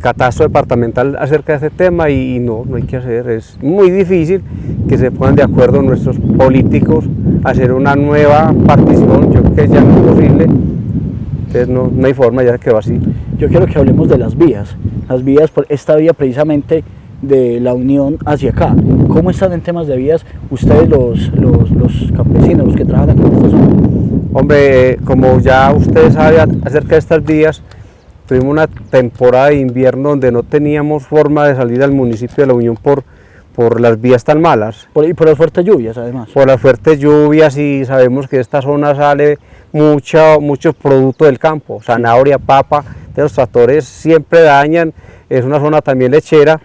catastro departamental acerca de este tema y no hay que hacer. Es muy difícil que se pongan de acuerdo nuestros políticos a hacer una nueva partición. Yo creo que ya no es posible, entonces no hay forma, ya se quedó así. Yo quiero que hablemos de las vías. Las vías, por esta vía precisamente de La Unión hacia acá. ¿Cómo están en temas de vías ustedes los campesinos, los que trabajan aquí en esta zona? Hombre, como ya usted sabe acerca de estas vías, tuvimos una temporada de invierno donde no teníamos forma de salir al municipio de La Unión por las vías tan malas. Y por las fuertes lluvias, además. Por las fuertes lluvias, y sabemos que de esta zona sale mucho producto del campo, zanahoria, papa, de los tractores siempre dañan, es una zona también lechera,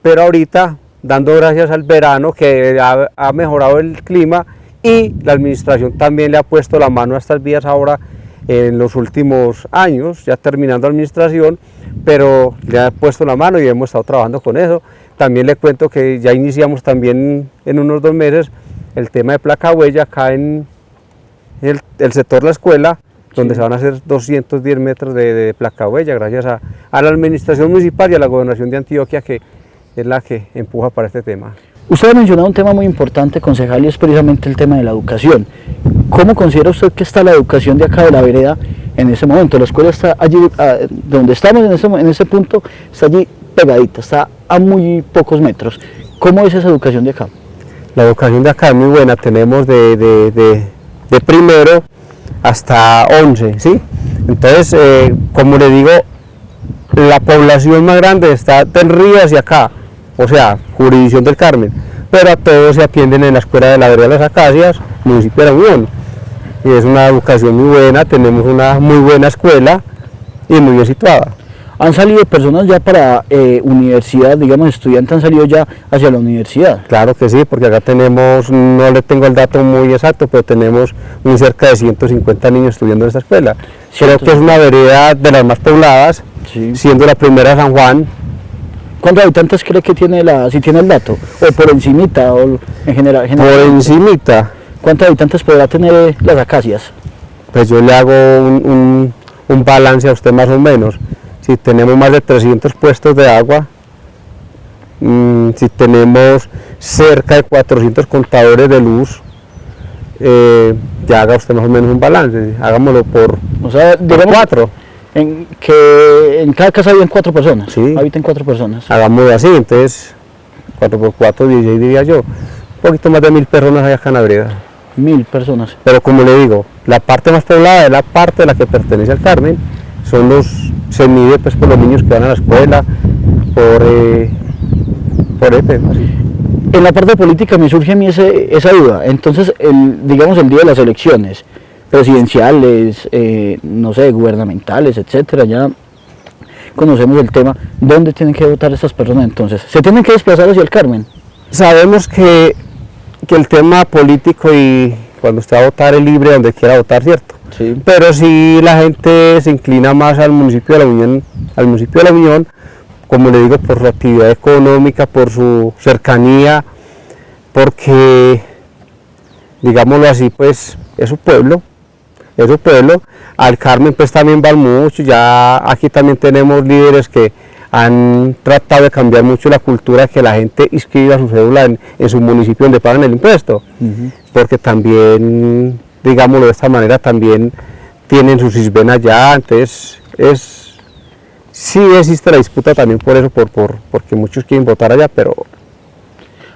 pero ahorita, dando gracias al verano que ha mejorado el clima, y la administración también le ha puesto la mano a estas vías ahora en los últimos años, ya terminando la administración, pero le ha puesto la mano y hemos estado trabajando con eso. También le cuento que ya iniciamos también en unos 2 meses el tema de placa huella acá en el sector La Escuela, donde se van a hacer 210 metros de placa huella, gracias a la administración municipal y a la gobernación de Antioquia, que es la que empuja para este tema. Usted ha mencionado un tema muy importante, concejal, y es precisamente el tema de la educación. ¿Cómo considera usted que está la educación de acá de la vereda en ese momento? La escuela está allí, donde estamos en ese punto, está allí pegadita, está a muy pocos metros. ¿Cómo es esa educación de acá? La educación de acá es muy buena, tenemos de primero hasta 11, ¿sí? Entonces, como le digo, la población más grande está del río hacia acá, o sea, jurisdicción del Carmen, pero a todos se atienden en la escuela de la vereda de las Acacias, municipio de La Unión, y es una educación muy buena, tenemos una muy buena escuela y muy bien situada. ¿Han salido personas ya para universidad, digamos, estudiantes han salido ya hacia la universidad? Claro que sí, porque acá tenemos, no le tengo el dato muy exacto, pero tenemos muy cerca de 150 niños estudiando en esta escuela. Creo que es una vereda de las más pobladas, Sí. siendo la primera de San Juan. ¿Cuántos habitantes cree que tiene si tiene el dato? ¿O por encimita? ¿O en general? Por encimita, ¿Cuántos habitantes podrá tener las Acacias? pues yo le hago un balance a usted más o menos. Si tenemos más de 300 puestos de agua, si tenemos cerca de 400 contadores de luz, ya haga usted más o menos un balance, hagámoslo por, O sea, por digamos 4, que en cada casa viven 4 personas. Sí. Habiten 4 personas. hagámoslo así, entonces 4 por 4, 16 diría yo, un poquito más de 1000 personas hay acá en la vereda. 1000 personas. Pero como le digo, la parte más poblada es la parte de la que pertenece al Carmen, se mide pues por los niños que van a la escuela, por ese tema, sí. en la parte política me surge a mí esa duda. Entonces, digamos el día de las elecciones presidenciales, no sé, gubernamentales, etcétera, ya conocemos el tema. ¿Dónde tienen que votar estas personas entonces? ¿Se tienen que desplazar hacia el Carmen? Sabemos que el tema político y cuando usted va a votar es libre donde quiera votar, ¿cierto? Sí. Pero si la gente se inclina más al municipio de La Unión, como le digo, por su actividad económica, por su cercanía, porque, digámoslo así, pues es su pueblo. Al Carmen pues también van mucho, ya aquí también tenemos líderes que han tratado de cambiar mucho la cultura, que la gente inscriba su cédula en su municipio donde pagan el impuesto, porque también, digámoslo de esta manera, también tienen sus ISBEN allá, entonces sí existe la disputa también por eso, porque muchos quieren votar allá, pero...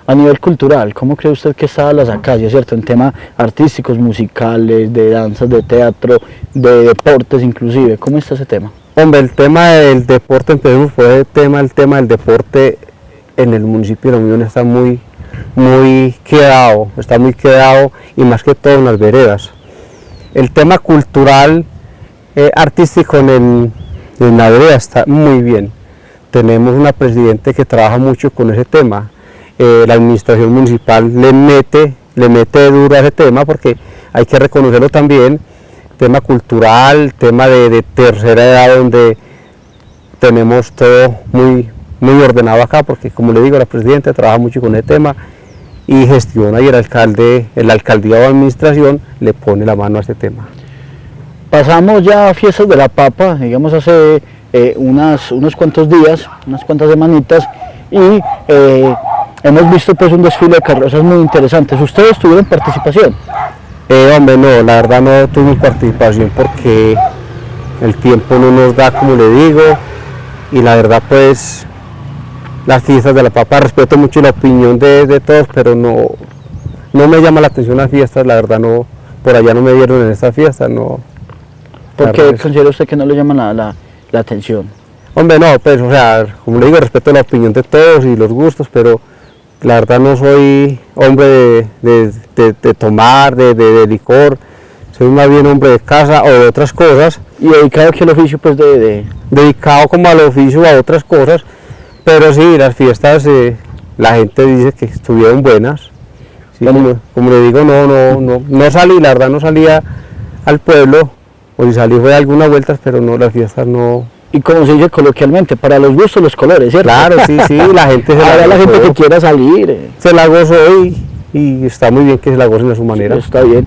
A nivel cultural, ¿cómo cree usted que está la Zacaya, cierto? En temas artísticos, musicales, de danzas, de teatro, de deportes inclusive, ¿cómo está ese tema? Hombre, el tema del deporte, empecemos por el tema del deporte en el municipio de La Unión está muy quedado, y más que todo en las veredas. El tema cultural, artístico en la vereda está muy bien. Tenemos una presidente que trabaja mucho con ese tema. La administración municipal le mete duro a ese tema, porque hay que reconocerlo también, tema cultural, tema de tercera edad, donde tenemos todo muy ordenado acá, porque como le digo, la presidenta trabaja mucho con ese tema y gestiona, y la alcaldía o administración le pone la mano a ese tema. Pasamos ya a Fiestas de la Papa, digamos hace unos cuantos días, unas cuantas semanitas, y hemos visto pues un desfile de carrozas muy interesantes. ¿Ustedes tuvieron participación? Hombre, no, la verdad no tuvimos participación porque el tiempo no nos da, como le digo, y la verdad pues las Fiestas de la Papa, respeto mucho la opinión de todos, pero no me llama la atención las fiestas, la verdad no, por allá no me dieron en estas fiestas, no. ¿Por qué considera usted que no le llama la atención? Hombre, no, pues, o sea, como le digo, respeto la opinión de todos y los gustos, pero la verdad no soy hombre de tomar, de licor, soy más bien hombre de casa o de otras cosas. ¿Y dedicado aquí al oficio pues Dedicado como al oficio, a otras cosas, pero sí, las fiestas, la gente dice que estuvieron buenas. Sí, como le digo, no salí, la verdad no salía al pueblo, o si salí fue a algunas vueltas, pero no, las fiestas no... Y como se dice coloquialmente, para los gustos los colores, ¿cierto? Claro, sí, la gente la gente que quiera salir. Se la gozó y está muy bien que se la gocen de su manera. Sí, está bien.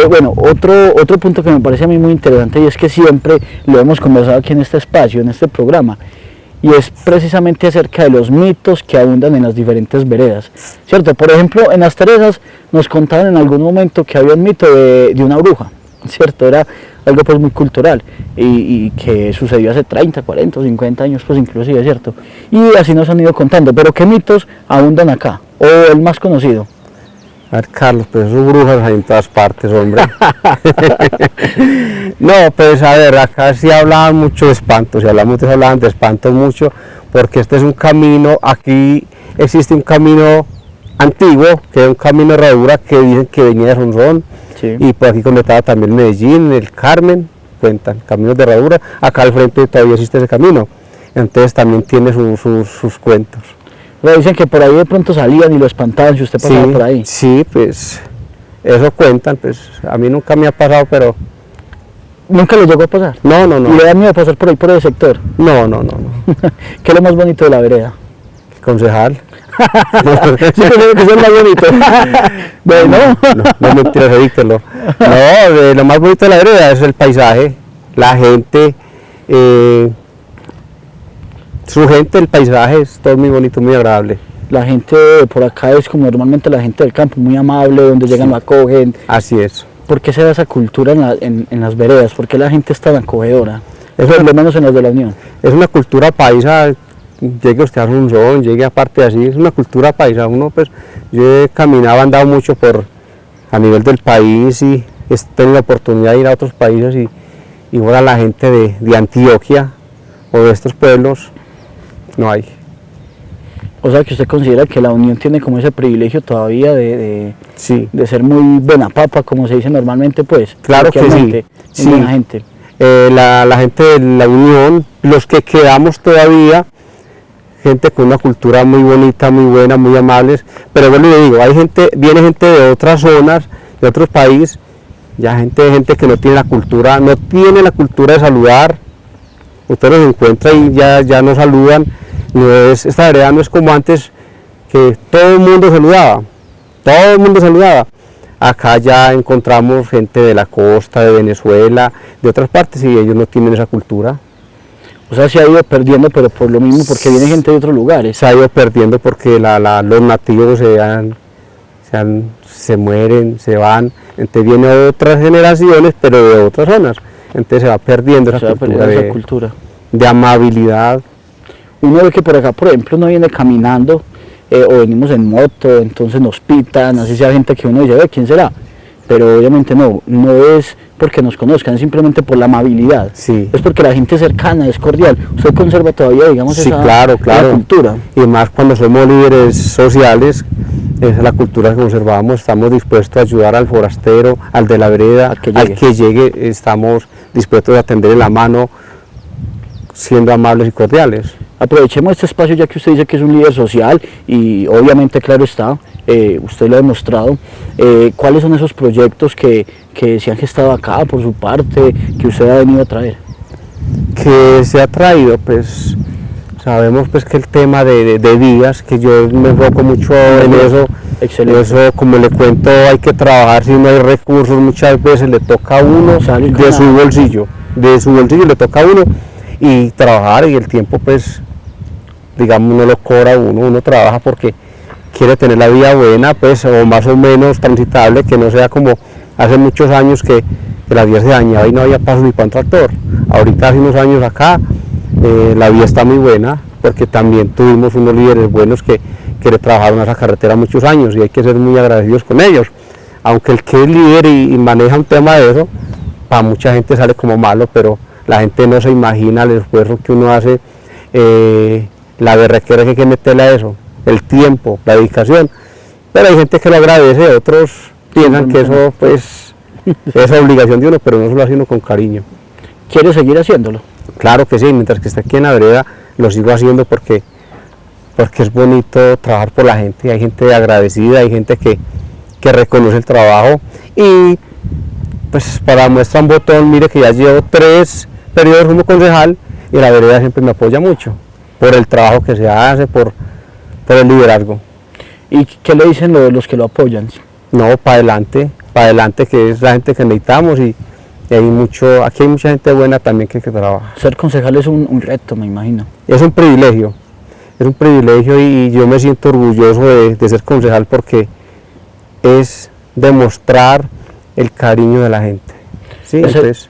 Bueno, otro punto que me parece a mí muy interesante, y es que siempre lo hemos conversado aquí en este espacio, en este programa, y es precisamente acerca de los mitos que abundan en las diferentes veredas, ¿cierto? Por ejemplo, en Las Teresas nos contaban en algún momento que había un mito de una bruja, ¿cierto? Era algo pues muy cultural y que sucedió hace 30, 40, 50 años pues inclusive, ¿cierto? Y así nos han ido contando, pero ¿qué mitos abundan acá? O el más conocido. A ver, Carlos, pues esos brujas hay en todas partes, hombre. No, pues a ver, acá sí hablaban mucho de espantos, si hablamos de eso, hablaban de espantos mucho, porque este es un camino, aquí existe un camino antiguo, que es un camino de herradura que dicen que venía de Sonsón. Sí. Y por aquí conectaba también Medellín, el Carmen, cuentan caminos de herradura. Acá al frente todavía existe ese camino, entonces también tiene sus cuentos. Pero dicen que por ahí de pronto salían y lo espantaban si usted pasaba por ahí. Sí, pues eso cuentan, pues a mí nunca me ha pasado, pero... ¿Nunca le llegó a pasar? No. ¿Y le da miedo pasar por ahí, por el sector? No. ¿Qué es lo más bonito de la vereda? El concejal. Sí, que es el más bonito. Bueno. No mentiras, edíctelo. No, lo más bonito de la vereda es el paisaje, la gente, su gente, el paisaje es todo muy bonito, muy agradable. La gente por acá es como normalmente la gente del campo, muy amable, donde llegan lo acogen. Así es. ¿Por qué se da esa cultura en las veredas? ¿Por qué la gente es tan acogedora? Eso es lo menos en las de La Unión. Es una cultura paisa. Llegue usted a Sonsón, llegue aparte así, es una cultura paisa. Uno pues, yo he caminado, andado mucho a nivel del país y he tenido la oportunidad de ir a otros países y ahora la gente de Antioquia o de estos pueblos no hay. O sea que usted considera que la Unión tiene como ese privilegio todavía Sí, de ser muy buena papa, como se dice normalmente, pues. claro que sí. coloquialmente, muy Sí. buena gente. La gente de la Unión, los que quedamos todavía, gente con una cultura muy bonita, muy buena, muy amables, pero bueno, le digo, viene gente de otras zonas, de otros países, ya gente que no tiene la cultura, de saludar. Usted los encuentra y ya no saludan. Esta vereda no es como antes, que todo el mundo saludaba. Acá ya encontramos gente de la costa, de Venezuela, de otras partes, y ellos no tienen esa cultura. O sea, se ha ido perdiendo, pero por lo mismo, porque viene gente de otros lugares. Se ha ido perdiendo porque los nativos se mueren, se van, entonces vienen otras generaciones, pero de otras zonas. Entonces se va perdiendo esa cultura de amabilidad. Uno ve que por acá, por ejemplo, uno viene caminando o venimos en moto, entonces nos pitan, así sea gente que uno dice, ¿quién será? Pero obviamente no es porque nos conozcan, es simplemente por la amabilidad. Sí. Es porque la gente es cercana, es cordial. Usted conserva todavía, digamos, Sí, esa claro. cultura. Y más cuando somos líderes sociales, esa es la cultura que conservamos. Estamos dispuestos a ayudar al forastero, al de la vereda, al que llegue, estamos dispuestos a tenderle la mano, siendo amables y cordiales. Aprovechemos este espacio ya que usted dice que es un líder social y obviamente, claro está, usted lo ha demostrado. ¿Cuáles son esos proyectos que se han gestado acá por su parte, que usted ha venido a traer? Que se ha traído, pues sabemos pues que el tema de vías, que yo me enfoco mucho en eso. Excelente. Eso, como le cuento, hay que trabajar, si no hay recursos muchas veces le toca a uno de su bolsillo le toca a uno y trabajar, y el tiempo pues digamos no lo cobra uno trabaja porque quiere tener la vía buena, pues, o más o menos transitable, que no sea como hace muchos años que la vía se dañaba y no había paso ni para un tractor. Ahorita hace unos años acá la vía está muy buena, porque también tuvimos unos líderes buenos que le trabajaron a esa carretera muchos años y hay que ser muy agradecidos con ellos. Aunque el que es líder y maneja un tema de eso, para mucha gente sale como malo, pero la gente no se imagina el esfuerzo que uno hace, la berraquera que hay que meterle a eso, el tiempo, la dedicación. Pero hay gente que lo agradece, otros piensan que eso pues es obligación de uno, pero no se lo hace uno con cariño. ¿Quiere seguir haciéndolo? Claro que sí, mientras que esté aquí en la vereda lo sigo haciendo porque es bonito trabajar por la gente, hay gente agradecida, hay gente que reconoce el trabajo, y pues para muestra un botón, mire que ya llevo 3 periodos como concejal y la vereda siempre me apoya mucho por el trabajo que se hace, por el liderazgo. ¿Y qué le dicen los que lo apoyan? No, para adelante, que es la gente que necesitamos, y aquí hay mucha gente buena también que trabaja. Ser concejal es un reto, me imagino. Es un privilegio y yo me siento orgulloso de ser concejal porque es demostrar el cariño de la gente. ¿Sí? Entonces,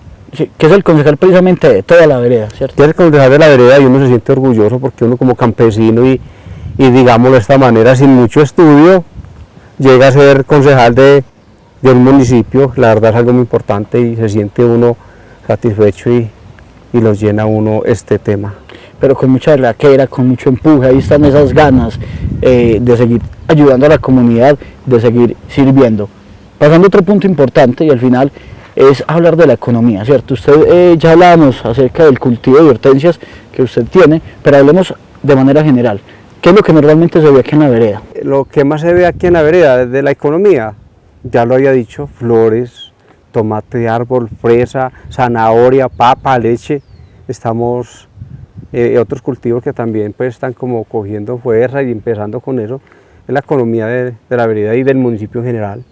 que es el concejal precisamente de toda la vereda, ¿cierto? Que es el concejal de la vereda y uno se siente orgulloso porque uno como campesino y digámoslo de esta manera, sin mucho estudio, llega a ser concejal de un municipio. La verdad es algo muy importante y se siente uno satisfecho y lo llena uno este tema. Pero con mucha berraquera, con mucho empuje, ahí están esas ganas de seguir ayudando a la comunidad, de seguir sirviendo. Pasando a otro punto importante y al final es hablar de la economía, ¿cierto? Usted ya hablábamos acerca del cultivo de hortensias que usted tiene, pero hablemos de manera general. ¿Qué es lo que normalmente se ve aquí en la vereda? Lo que más se ve aquí en la vereda de la economía, ya lo había dicho, flores, tomate de árbol, fresa, zanahoria, papa, leche. Estamos otros cultivos que también pues están como cogiendo fuerza y empezando con eso, es la economía de la vereda y del municipio en general.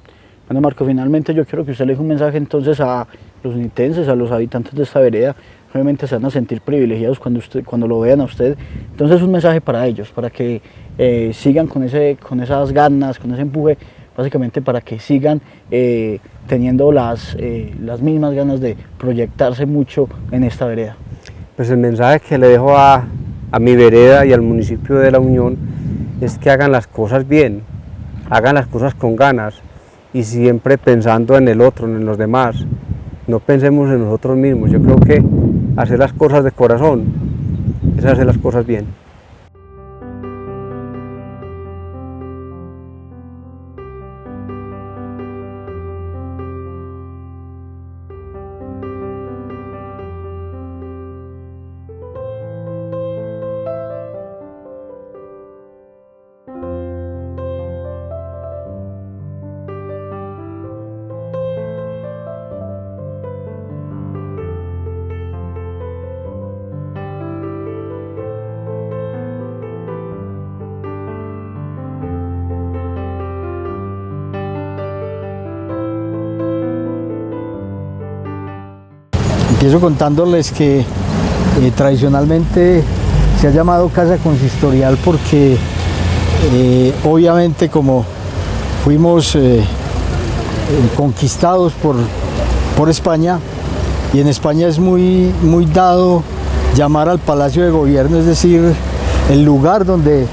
Bueno, Marco, finalmente yo quiero que usted le deje un mensaje entonces a los unitenses, a los habitantes de esta vereda. Obviamente se van a sentir privilegiados cuando lo vean a usted. Entonces un mensaje para ellos, para que sigan con esas ganas, con ese empuje, básicamente para que sigan teniendo las mismas ganas de proyectarse mucho en esta vereda. Pues el mensaje que le dejo a mi vereda y al municipio de La Unión es que hagan las cosas bien, hagan las cosas con ganas y siempre pensando en el otro, en los demás. No pensemos en nosotros mismos. Yo creo que hacer las cosas de corazón es hacer las cosas bien. Empiezo contándoles que tradicionalmente se ha llamado casa consistorial porque obviamente como fuimos conquistados por España, y en España es muy dado llamar al Palacio de Gobierno, es decir, el lugar donde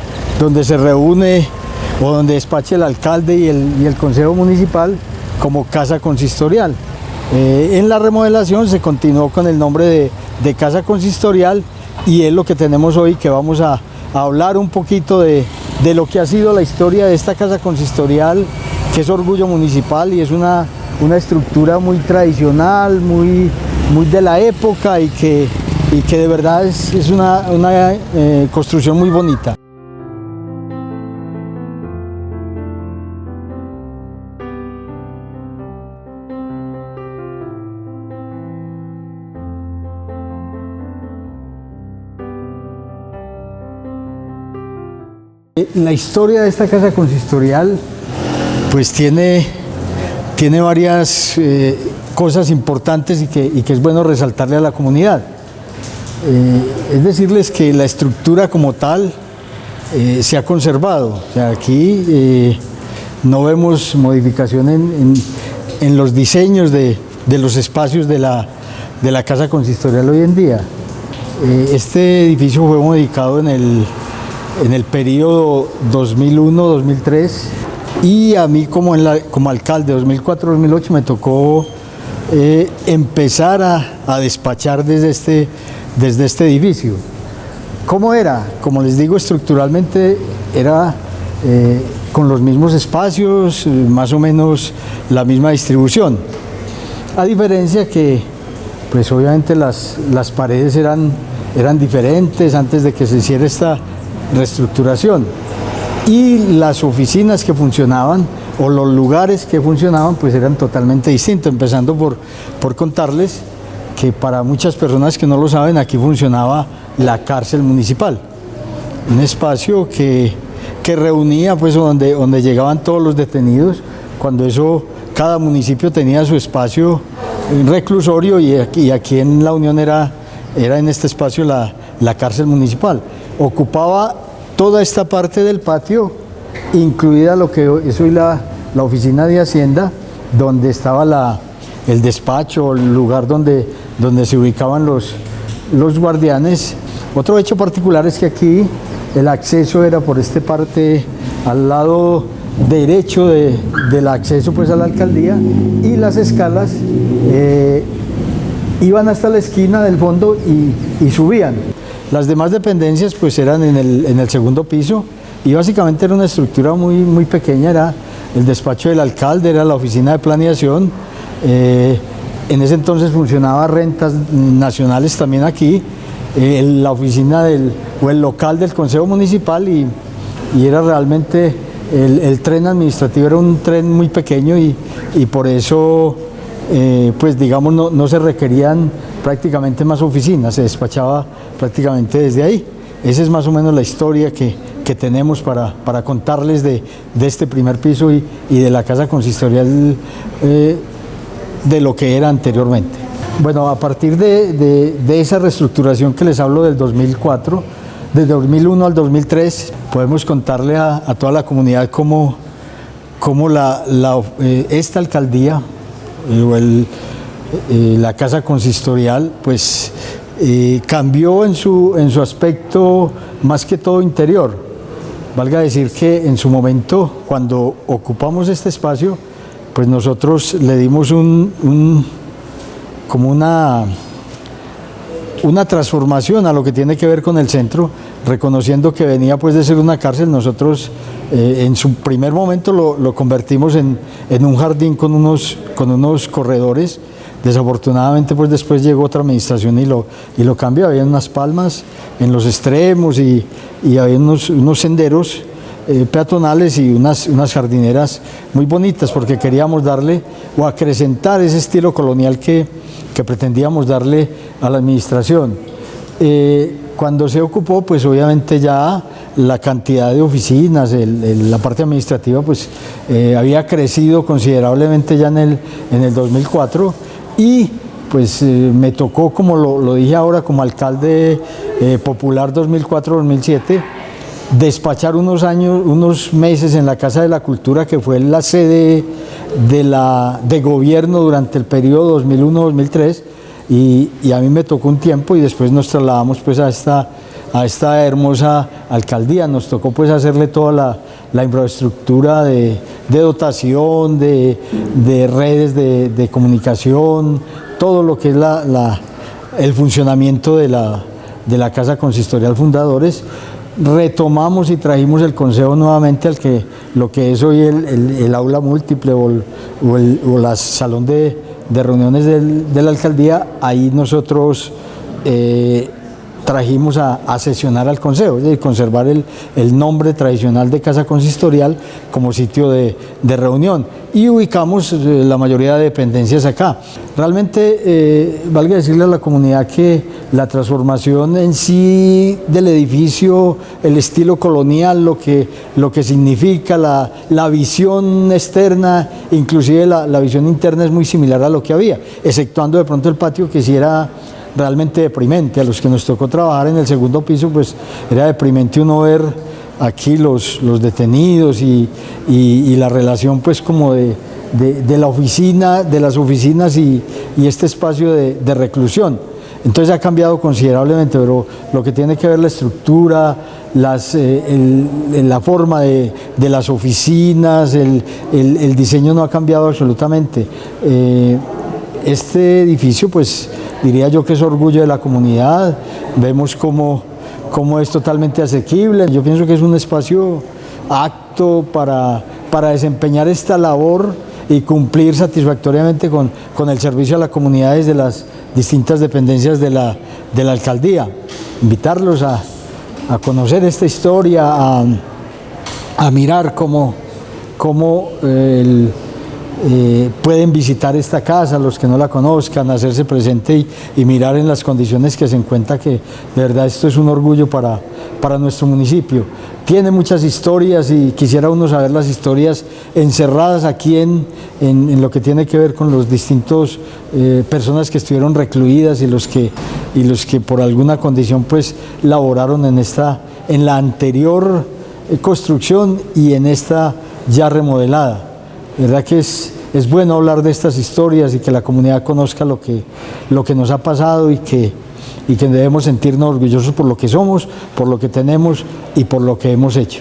se reúne o donde despacha el alcalde y el Consejo Municipal, como casa consistorial. En la remodelación se continuó con el nombre de casa consistorial, y es lo que tenemos hoy, que vamos a hablar un poquito de lo que ha sido la historia de esta casa consistorial, que es orgullo municipal y es una estructura muy tradicional, muy de la época, y que de verdad es una construcción muy bonita. La historia de esta casa consistorial pues tiene varias cosas importantes y que es bueno resaltarle a la comunidad. Es decirles que la estructura como tal se ha conservado. O sea, aquí no vemos modificación en los diseños de los espacios de la casa consistorial hoy en día. Este edificio fue modificado en el periodo 2001-2003, y a mí como alcalde 2004-2008 me tocó empezar a despachar desde este edificio. ¿Cómo era? Como les digo, estructuralmente era con los mismos espacios, más o menos la misma distribución. A diferencia que, pues obviamente las paredes eran diferentes antes de que se hiciera esta reestructuración, y las oficinas que funcionaban o los lugares que funcionaban pues eran totalmente distintos, empezando por contarles que para muchas personas que no lo saben, aquí funcionaba la cárcel municipal, un espacio que reunía pues donde llegaban todos los detenidos. Cuando cada municipio tenía su espacio reclusorio, y aquí en La Unión era en este espacio la cárcel municipal. Ocupaba toda esta parte del patio, incluida lo que es hoy la oficina de Hacienda, donde estaba el despacho, el lugar donde se ubicaban los guardianes. Otro hecho particular es que aquí el acceso era por esta parte, al lado derecho del acceso pues a la alcaldía, y las escalas iban hasta la esquina del fondo y subían. Las demás dependencias pues eran en el segundo piso, y básicamente era una estructura muy pequeña. Era el despacho del alcalde, era la oficina de planeación. En ese entonces funcionaba Rentas Nacionales también aquí, la oficina o el local del Consejo Municipal, y era realmente el tren administrativo, era un tren muy pequeño, y por eso pues digamos no se requerían prácticamente más oficinas, se despachaba prácticamente desde ahí. Esa es más o menos la historia que tenemos para contarles de este primer piso y de la casa consistorial, de lo que era anteriormente. Bueno, a partir de esa reestructuración que les hablo del 2004, de 2001 al 2003, podemos contarle a toda la comunidad cómo esta alcaldía la casa consistorial pues cambió en su aspecto más que todo interior. Valga decir que en su momento, cuando ocupamos este espacio, pues nosotros le dimos como una transformación a lo que tiene que ver con el centro, reconociendo que venía pues de ser una cárcel. Nosotros en su primer momento lo convertimos en un jardín con unos corredores. Desafortunadamente pues después llegó otra administración y lo cambió. Había unas palmas en los extremos y había unos senderos peatonales y unas jardineras muy bonitas, porque queríamos darle o acrecentar ese estilo colonial que pretendíamos darle a la administración. Cuando se ocupó, pues obviamente ya la cantidad de oficinas, la parte administrativa pues había crecido considerablemente ya en el 2004, y pues me tocó, como lo dije ahora, como alcalde popular 2004-2007, despachar unos meses en la Casa de la Cultura, que fue la sede de gobierno durante el periodo 2001-2003, y a mí me tocó un tiempo y después nos trasladamos pues a esta hermosa alcaldía. Nos tocó pues hacerle toda la infraestructura de dotación, de redes de comunicación, todo lo que es el funcionamiento de la Casa Consistorial Fundadores. Retomamos y trajimos el consejo nuevamente lo que es hoy el aula múltiple o el salón de reuniones de la alcaldía. Ahí nosotros trajimos a sesionar al consejo, es decir, conservar el nombre tradicional de Casa Consistorial como sitio de reunión, y ubicamos la mayoría de dependencias acá. Realmente, valga decirle a la comunidad que la transformación en sí del edificio, el estilo colonial, lo que significa, la visión externa, inclusive la visión interna, es muy similar a lo que había, exceptuando de pronto el patio, que sí era realmente deprimente. A los que nos tocó trabajar en el segundo piso, pues era deprimente uno ver aquí los detenidos y la relación pues como de la oficina, de las oficinas y este espacio de reclusión. Entonces ha cambiado considerablemente, pero lo que tiene que ver la estructura, la forma de las oficinas, el diseño no ha cambiado absolutamente. Este edificio, pues diría yo que es orgullo de la comunidad. Vemos cómo es totalmente asequible. Yo pienso que es un espacio apto para desempeñar esta labor y cumplir satisfactoriamente con el servicio a la comunidad desde las distintas dependencias de la alcaldía. Invitarlos a conocer esta historia, a mirar cómo pueden visitar esta casa, los que no la conozcan, hacerse presente y mirar en las condiciones que se encuentra, que de verdad esto es un orgullo para nuestro municipio. Tiene muchas historias y quisiera uno saber las historias encerradas aquí en lo que tiene que ver con los distintos personas que estuvieron recluidas y los que por alguna condición pues laboraron en la anterior construcción y en esta ya remodelada. ¿Verdad que es bueno hablar de estas historias y que la comunidad conozca lo que nos ha pasado y que debemos sentirnos orgullosos por lo que somos, por lo que tenemos y por lo que hemos hecho?